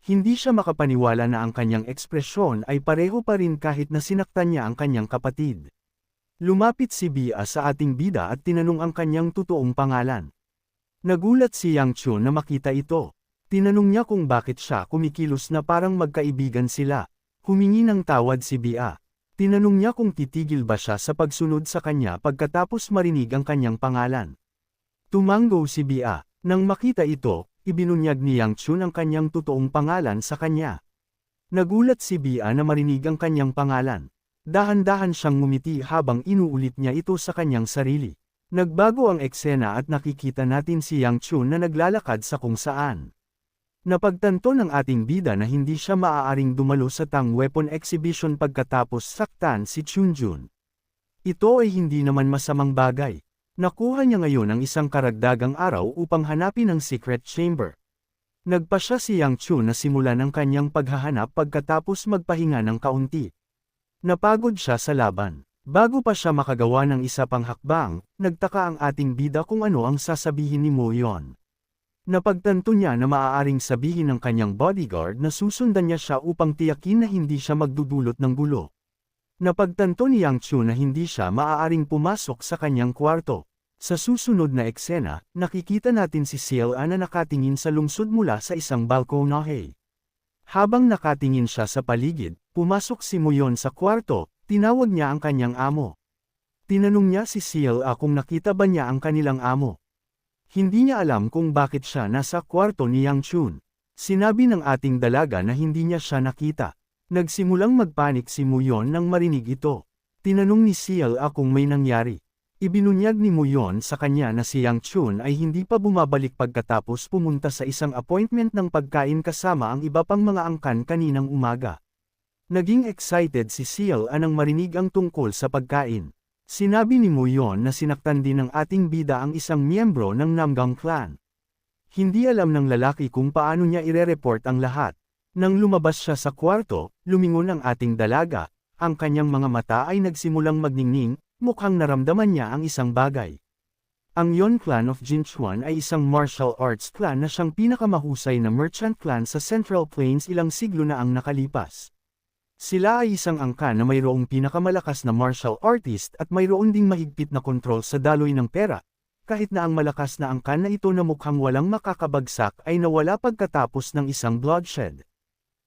Hindi siya makapaniwala na ang kanyang ekspresyon ay pareho pa rin kahit na sinaktan niya ang kanyang kapatid. Lumapit si Bia sa ating bida at tinanong ang kanyang totoong pangalan. Nagulat si Yang Chun na makita ito. Tinanong niya kung bakit siya kumikilos na parang magkaibigan sila. Humingi ng tawad si Bia. Tinanong niya kung titigil ba siya sa pagsunod sa kanya pagkatapos marinig ang kanyang pangalan. Tumanggo si Bia. Nang makita ito, ibinunyag ni Yang Chun ang kanyang totoong pangalan sa kanya. Nagulat si Bia na marinig ang kanyang pangalan. Dahan-dahan siyang ngumiti habang inuulit niya ito sa kanyang sarili. Nagbago ang eksena at nakikita natin si Yang Chun na naglalakad sa kung saan. Napagtanto ng ating bida na hindi siya maaaring dumalo sa Tang Weapon Exhibition pagkatapos saktan si Chunjun. Ito ay hindi naman masamang bagay. Nakuha niya ngayon ang isang karagdagang araw upang hanapin ang secret chamber. Nagpa siya si Yang Chun na simulan ang kanyang paghahanap pagkatapos magpahinga ng kaunti. Napagod siya sa laban. Bago pa siya makagawa ng isa pang hakbang, nagtaka ang ating bida kung ano ang sasabihin ni Mo Yon. Napagtanto niya na maaaring sabihin ng kanyang bodyguard na susundan niya siya upang tiyakin na hindi siya magdudulot ng gulo. Napagtanto ni Yang Chun na hindi siya maaaring pumasok sa kanyang kwarto. Sa susunod na eksena, nakikita natin si Ciela na nakatingin sa lungsod mula sa isang balkonahe. Habang nakatingin siya sa paligid, pumasok si Mo Yon sa kwarto, tinawag niya ang kanyang amo. Tinanong niya si Ciela kung nakita ba niya ang kanilang amo. Hindi niya alam kung bakit siya nasa kwarto ni Yang Chun. Sinabi ng ating dalaga na hindi niya siya nakita. Nagsimulang magpanik si Mo Yon nang marinig ito. Tinanong ni Ciela kung may nangyari. Ibinunyag ni Mo Yon sa kanya na si Yang Chun ay hindi pa bumabalik pagkatapos pumunta sa isang appointment ng pagkain kasama ang iba pang mga angkan kaninang umaga. Naging excited si Ciela nang marinig ang tungkol sa pagkain. Sinabi ni Mo Yon na sinaktan din ng ating bida ang isang miyembro ng Namgang clan. Hindi alam ng lalaki kung paano niya ire-report ang lahat. Nang lumabas siya sa kwarto, lumingon ang ating dalaga, ang kanyang mga mata ay nagsimulang magningning, mukhang naramdaman niya ang isang bagay. Ang Yon Clan of Jinchuan ay isang martial arts clan na siyang pinakamahusay na merchant clan sa Central Plains ilang siglo na ang nakalipas. Sila ay isang angkan na mayroong pinakamalakas na martial artist at mayroon ding mahigpit na kontrol sa daloy ng pera, kahit na ang malakas na angkan na ito na mukhang walang makakabagsak ay nawala pagkatapos ng isang bloodshed.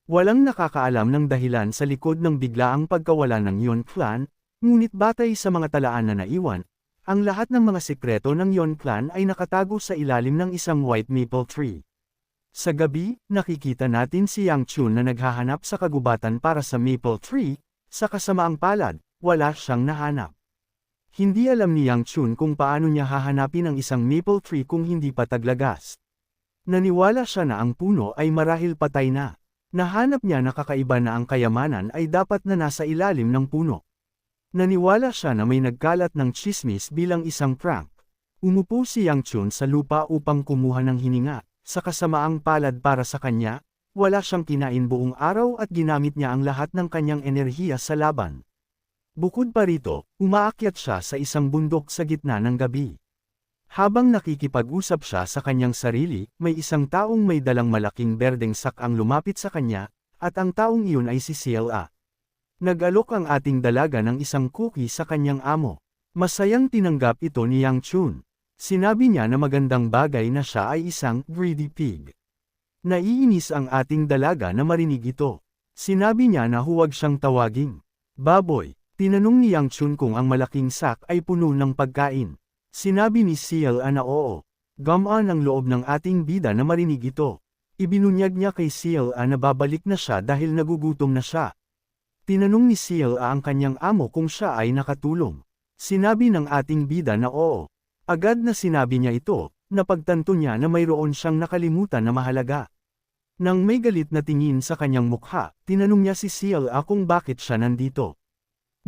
Walang nakakaalam ng dahilan sa likod ng biglaang pagkawala ng Yon Clan, ngunit batay sa mga talaan na naiwan, ang lahat ng mga sekreto ng Yon Clan ay nakatago sa ilalim ng isang white maple tree. Sa gabi, nakikita natin si Yang Chun na naghahanap sa kagubatan para sa maple tree, sa kasamaang palad, wala siyang nahanap. Hindi alam ni Yang Chun kung paano niya hahanapin ang isang maple tree kung hindi pa taglagas. Naniwala siya na ang puno ay marahil patay na. Nahanap niya na kakaiba na ang kayamanan ay dapat na nasa ilalim ng puno. Naniwala siya na may nagkalat ng tsismis bilang isang prank. Umupo si Yang Chun sa lupa upang kumuha ng hininga. Sa kasamaang palad para sa kanya, wala siyang kinain buong araw at ginamit niya ang lahat ng kanyang enerhiya sa laban. Bukod pa rito, umaakyat siya sa isang bundok sa gitna ng gabi. Habang nakikipag-usap siya sa kanyang sarili, may isang taong may dalang malaking berdeng sak ang lumapit sa kanya, at ang taong iyon ay si Ciela. Nag-alok ang ating dalaga ng isang cookie sa kanyang amo. Masayang tinanggap ito ni Yang Chun. Sinabi niya na magandang bagay na siya ay isang greedy pig. Naiinis ang ating dalaga na marinig ito. Sinabi niya na huwag siyang tawaging baboy. Tinanong ni Yang Chun kung ang malaking sak ay puno ng pagkain. Sinabi ni Ciela na oo. Gamaan ang loob ng ating bida na marinig ito. Ibinunyag niya kay Ciela na babalik na siya dahil nagugutom na siya. Tinanong ni Ciela ang kanyang amo kung siya ay nakatulong. Sinabi ng ating bida na oo. Agad na sinabi niya ito, napagtanto niya na mayroon siyang nakalimutan na mahalaga. Nang may galit na tingin sa kanyang mukha, tinanong niya si Ciela kung bakit siya nandito.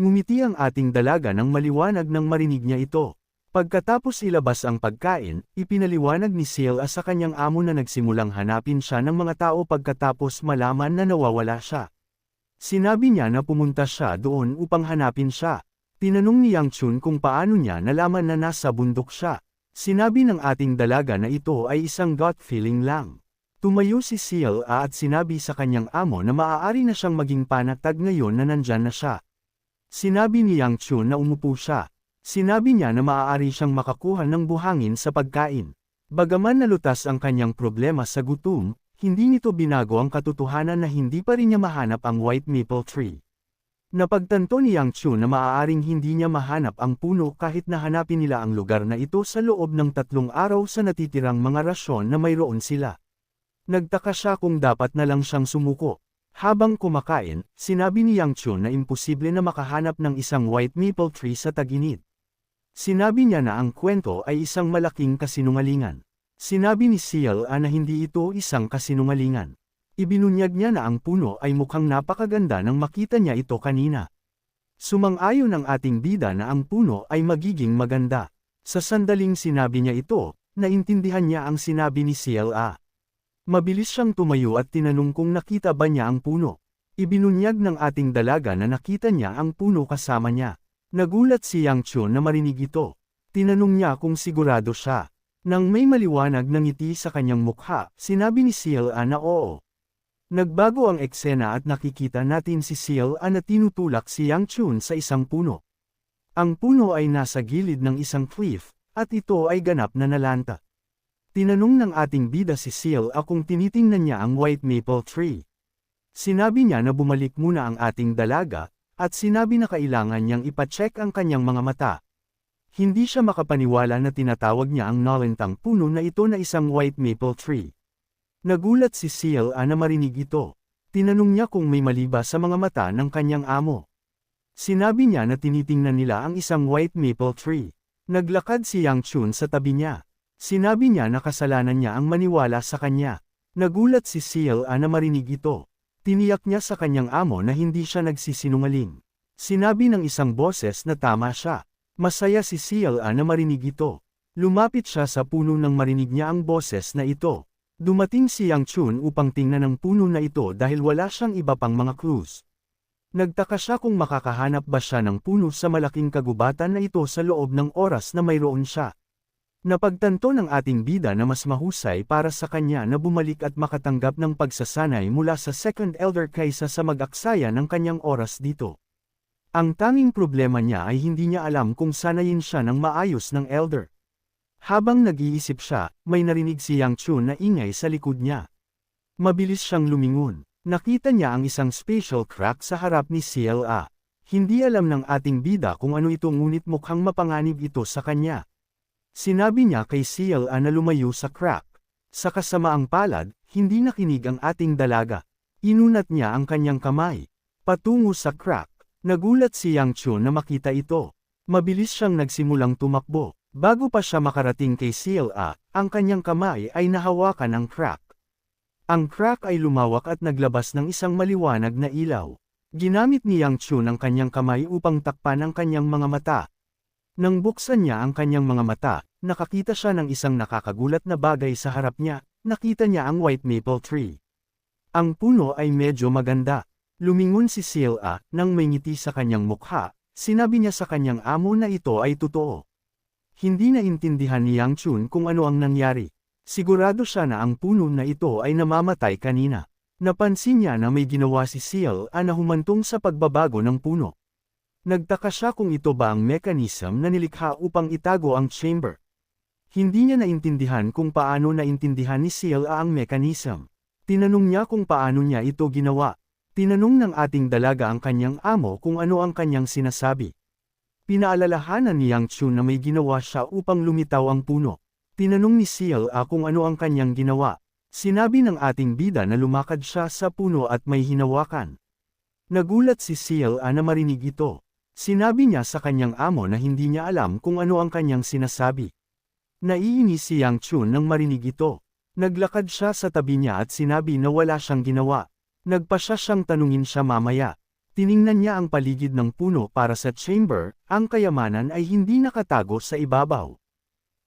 Ngumiti ang ating dalaga nang maliwanag nang marinig niya ito. Pagkatapos ilabas ang pagkain, ipinaliwanag ni Ciela sa kanyang amo na nagsimulang hanapin siya ng mga tao pagkatapos malaman na nawawala siya. Sinabi niya na pumunta siya doon upang hanapin siya. Tinanong ni Yang Chun kung paano niya nalaman na nasa bundok siya. Sinabi ng ating dalaga na ito ay isang gut feeling lang. Tumayo si Ciela at sinabi sa kanyang amo na maaari na siyang maging panatag ngayon na nandyan na siya. Sinabi ni Yang Chun na umupo siya. Sinabi niya na maaari siyang makakuha ng buhangin sa pagkain. Bagaman nalutas ang kanyang problema sa gutom, hindi nito binago ang katotohanan na hindi pa rin niya mahanap ang white maple tree. Napagtanto ni Yang Chun na maaaring hindi niya mahanap ang puno kahit na hanapin nila ang lugar na ito sa loob ng 3 araw sa natitirang mga rasyon na mayroon sila. Nagtaka siya kung dapat na lang siyang sumuko. Habang kumakain, sinabi ni Yang Chun na imposible na makahanap ng isang white maple tree sa tag-init. Sinabi niya na ang kwento ay isang malaking kasinungalingan. Sinabi ni Seal na hindi ito isang kasinungalingan. Ibinunyag niya na ang puno ay mukhang napakaganda nang makita niya ito kanina. Sumang-ayon ang ating bida na ang puno ay magiging maganda. Sa sandaling sinabi niya ito, naintindihan niya ang sinabi ni Seal. Mabilis siyang tumayo at tinanong kung nakita ba niya ang puno. Ibinunyag ng ating dalaga na nakita niya ang puno kasama niya. Nagulat si Yang Chun na marinig ito. Tinanong niya kung sigurado siya. Nang may maliwanag na ngiti sa kanyang mukha, sinabi ni Seal na oo. Nagbago ang eksena at nakikita natin si Seal na tinutulak si Yang Chun sa isang puno. Ang puno ay nasa gilid ng isang cliff, at ito ay ganap na nalanta. Tinanong ng ating bida si Seal kung tinitingnan niya ang white maple tree. Sinabi niya na bumalik muna ang ating dalaga, at sinabi na kailangan niyang ipacheck ang kanyang mga mata. Hindi siya makapaniwala na tinatawag niya ang nalantang puno na ito na isang white maple tree. Nagulat si Seal na marinig ito. Tinanong niya kung may mali ba sa mga mata ng kanyang amo. Sinabi niya na tinitingnan nila ang isang white maple tree. Naglakad si Yang Chun sa tabi niya. Sinabi niya na kasalanan niya ang maniwala sa kanya. Nagulat si Seal na marinig ito. Tiniyak niya sa kanyang amo na hindi siya nagsisinungaling. Sinabi ng isang boses na tama siya. Masaya si Seal na marinig ito. Lumapit siya sa puno nang marinig niya ang boses na ito. Dumating si Yang Chun upang tingnan ang puno na ito dahil wala siyang iba pang mga clues. Nagtaka siya kung makakahanap ba siya ng puno sa malaking kagubatan na ito sa loob ng oras na mayroon siya. Napagtanto ng ating bida na mas mahusay para sa kanya na bumalik at makatanggap ng pagsasanay mula sa second elder kaysa sa mag-aksaya ng kanyang oras dito. Ang tanging problema niya ay hindi niya alam kung sanayin siya ng maayos ng elder. Habang nag-iisip siya, may narinig si Yang Chun na ingay sa likod niya. Mabilis siyang lumingon. Nakita niya ang isang spatial crack sa harap ni CLA. Hindi alam ng ating bida kung ano ito ngunit mukhang mapanganib ito sa kanya. Sinabi niya kay CLA na lumayo sa crack. Sa kasamaang palad, hindi nakinig ang ating dalaga. Inunat niya ang kanyang kamay. Patungo sa crack. Nagulat si Yang Chun na makita ito. Mabilis siyang nagsimulang tumakbo. Bago pa siya makarating kay CLA, ang kanyang kamay ay nahawakan ng crack. Ang crack ay lumawak at naglabas ng isang maliwanag na ilaw. Ginamit ni Yang Chun ang kanyang kamay upang takpan ang kanyang mga mata. Nang buksan niya ang kanyang mga mata, nakakita siya ng isang nakakagulat na bagay sa harap niya. Nakita niya ang white maple tree. Ang puno ay medyo maganda. Lumingon si CLA nang may ngiti sa kanyang mukha. Sinabi niya sa kanyang amo na ito ay totoo. Hindi naintindihan ni Yang Chun kung ano ang nangyari. Sigurado siya na ang puno na ito ay namamatay kanina. Napansin niya na may ginawa si CLA na humantong sa pagbabago ng puno. Nagtaka siya kung ito ba ang mechanism na nilikha upang itago ang chamber. Hindi niya naintindihan kung paano naintindihan ni CLA ang mechanism. Tinanong niya kung paano niya ito ginawa. Tinanong ng ating dalaga ang kanyang amo kung ano ang kanyang sinasabi. Pinaalalahanan ni Yang Chun na may ginawa siya upang lumitaw ang puno. Tinanong ni CLA kung ano ang kanyang ginawa. Sinabi ng ating bida na lumakad siya sa puno at may hinawakan. Nagulat si CLA na marinig ito. Sinabi niya sa kanyang amo na hindi niya alam kung ano ang kanyang sinasabi. Naiinis si Yang Chun nang marinig ito. Naglakad siya sa tabi niya at sinabi na wala siyang ginawa. Nagpasya siyang tanungin siya mamaya. Tiningnan niya ang paligid ng puno para sa chamber, ang kayamanan ay hindi nakatago sa ibabaw.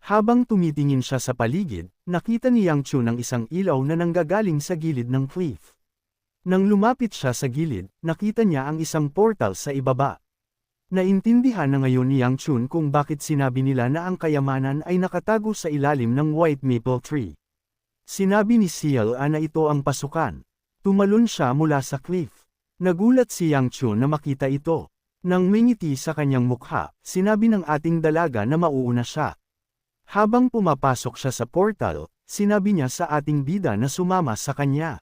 Habang tumitingin siya sa paligid, nakita ni Yang Chun ang isang ilaw na nanggagaling sa gilid ng cliff. Nang lumapit siya sa gilid, nakita niya ang isang portal sa ibaba. Naintindihan na ngayon ni Yang Chun kung bakit sinabi nila na ang kayamanan ay nakatago sa ilalim ng white maple tree. Sinabi ni CLA na ito ang pasukan. Tumalon siya mula sa cliff. Nagulat si Yang Chun na makita ito. Nang may ngiti sa kanyang mukha, sinabi ng ating dalaga na mauuna siya. Habang pumapasok siya sa portal, sinabi niya sa ating bida na sumama sa kanya.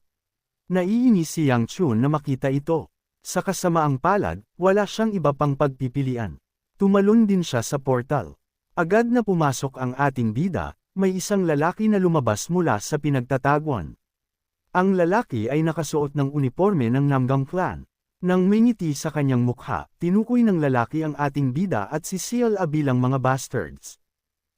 Naiinis si Yang Chun na makita ito. Sa kasamaang palad, wala siyang iba pang pagpipilian. Tumalon din siya sa portal. Agad na pumasok ang ating bida, may isang lalaki na lumabas mula sa pinagtataguan. Ang lalaki ay nakasuot ng uniforme ng Namgang clan. Nang may ngiti sa kanyang mukha, tinukoy ng lalaki ang ating bida at si CLA bilang mga bastards.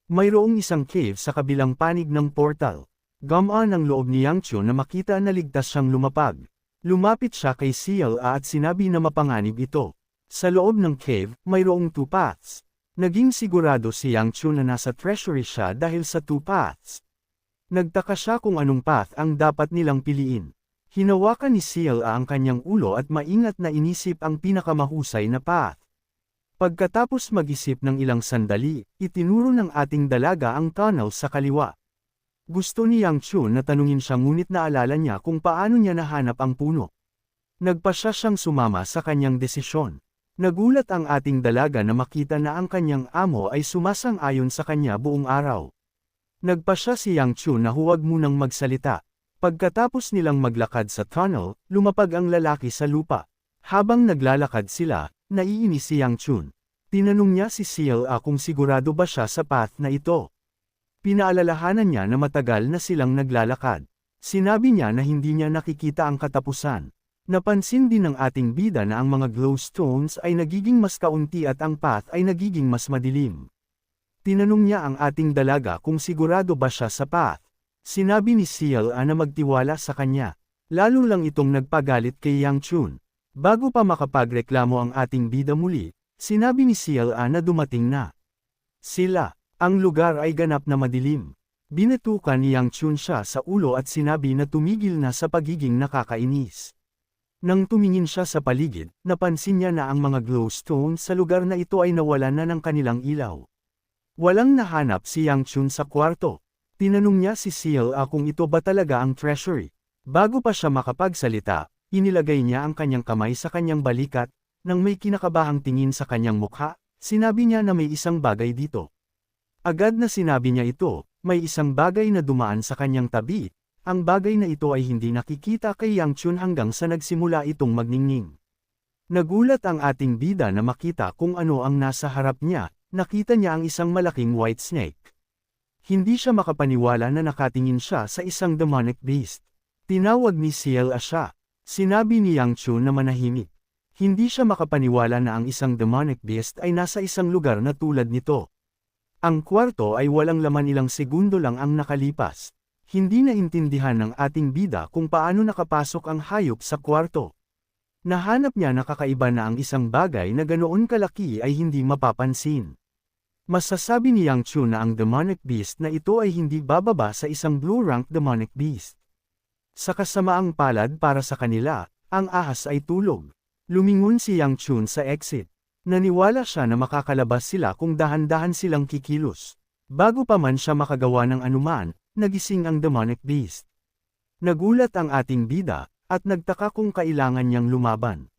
Mayroong isang cave sa kabilang panig ng portal. Gamaan ang loob ni Yang Chun na makita na ligtas siyang lumapag. Lumapit siya kay CLA at sinabi na mapanganib ito. Sa loob ng cave, mayroong 2 paths. Naging sigurado si Yang Chun na nasa treasury siya dahil sa 2 paths. Nagtaka siya kung anong path ang dapat nilang piliin. Hinawakan ni CLA ang kanyang ulo at maingat na inisip ang pinakamahusay na path. Pagkatapos mag-isip ng ilang sandali, itinuro ng ating dalaga ang tunnel sa kaliwa. Gusto ni Yang Chun na tanungin siya ngunit naalala niya kung paano niya nahanap ang puno. Nagpasya siyang sumama sa kanyang desisyon. Nagulat ang ating dalaga na makita na ang kanyang amo ay sumasang-ayon sa kanya buong araw. Nagpasya si Yang Chun na huwag munang magsalita. Pagkatapos nilang maglakad sa tunnel, lumapag ang lalaki sa lupa. Habang naglalakad sila, naiinis si Yang Chun. Tinanong niya si CLA kung sigurado ba siya sa path na ito. Pinaalalahanan niya na matagal na silang naglalakad. Sinabi niya na hindi niya nakikita ang katapusan. Napansin din ng ating bida na ang mga glowstones ay nagiging mas kaunti at ang path ay nagiging mas madilim. Tinanong niya ang ating dalaga kung sigurado ba siya sa path. Sinabi ni CLA na magtiwala sa kanya. Lalo lang itong nagpagalit kay Yang Chun. Bago pa makapagreklamo ang ating bida muli, sinabi ni CLA na dumating na sila. Ang lugar ay ganap na madilim. Binatukan ni Yang Chun siya sa ulo at sinabi na tumigil na sa pagiging nakakainis. Nang tumingin siya sa paligid, napansin niya na ang mga glowstone sa lugar na ito ay nawalan na ng kanilang ilaw. Walang nahanap si Yang Chun sa kwarto. Tinanong niya si CLA kung ito ba talaga ang treasury. Bago pa siya makapagsalita, inilagay niya ang kanyang kamay sa kanyang balikat. Nang may kinakabahang tingin sa kanyang mukha, sinabi niya na may isang bagay dito. Agad na sinabi niya ito, may isang bagay na dumaan sa kanyang tabi. Ang bagay na ito ay hindi nakikita kay Yang Chun hanggang sa nagsimula itong magningning. Nagulat ang ating bida na makita kung ano ang nasa harap niya. Nakita niya ang isang malaking white snake. Hindi siya makapaniwala na nakatingin siya sa isang demonic beast. Tinawag ni CLA siya. Sinabi ni Yang Chun na manahimik. Hindi siya makapaniwala na ang isang demonic beast ay nasa isang lugar na tulad nito. Ang kwarto ay walang laman, ilang segundo lang ang nakalipas. Hindi naintindihan ng ating bida kung paano nakapasok ang hayop sa kwarto. Nahanap niya na kakaiba na ang isang bagay na ganoon kalaki ay hindi mapapansin. Masasabi ni Yang Chun na ang demonic beast na ito ay hindi bababa sa isang blue-rank demonic beast. Sa kasamaang palad para sa kanila, ang ahas ay tulog. Lumingon si Yang Chun sa exit. Naniwala siya na makakalabas sila kung dahan-dahan silang kikilos. Bago pa man siya makagawa ng anuman, nagising ang demonic beast. Nagulat ang ating bida, at nagtaka kung kailangan niyang lumaban.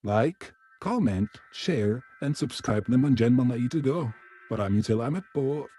Like, comment, share, and subscribe naman dyan mga ito go. Maraming salamat po.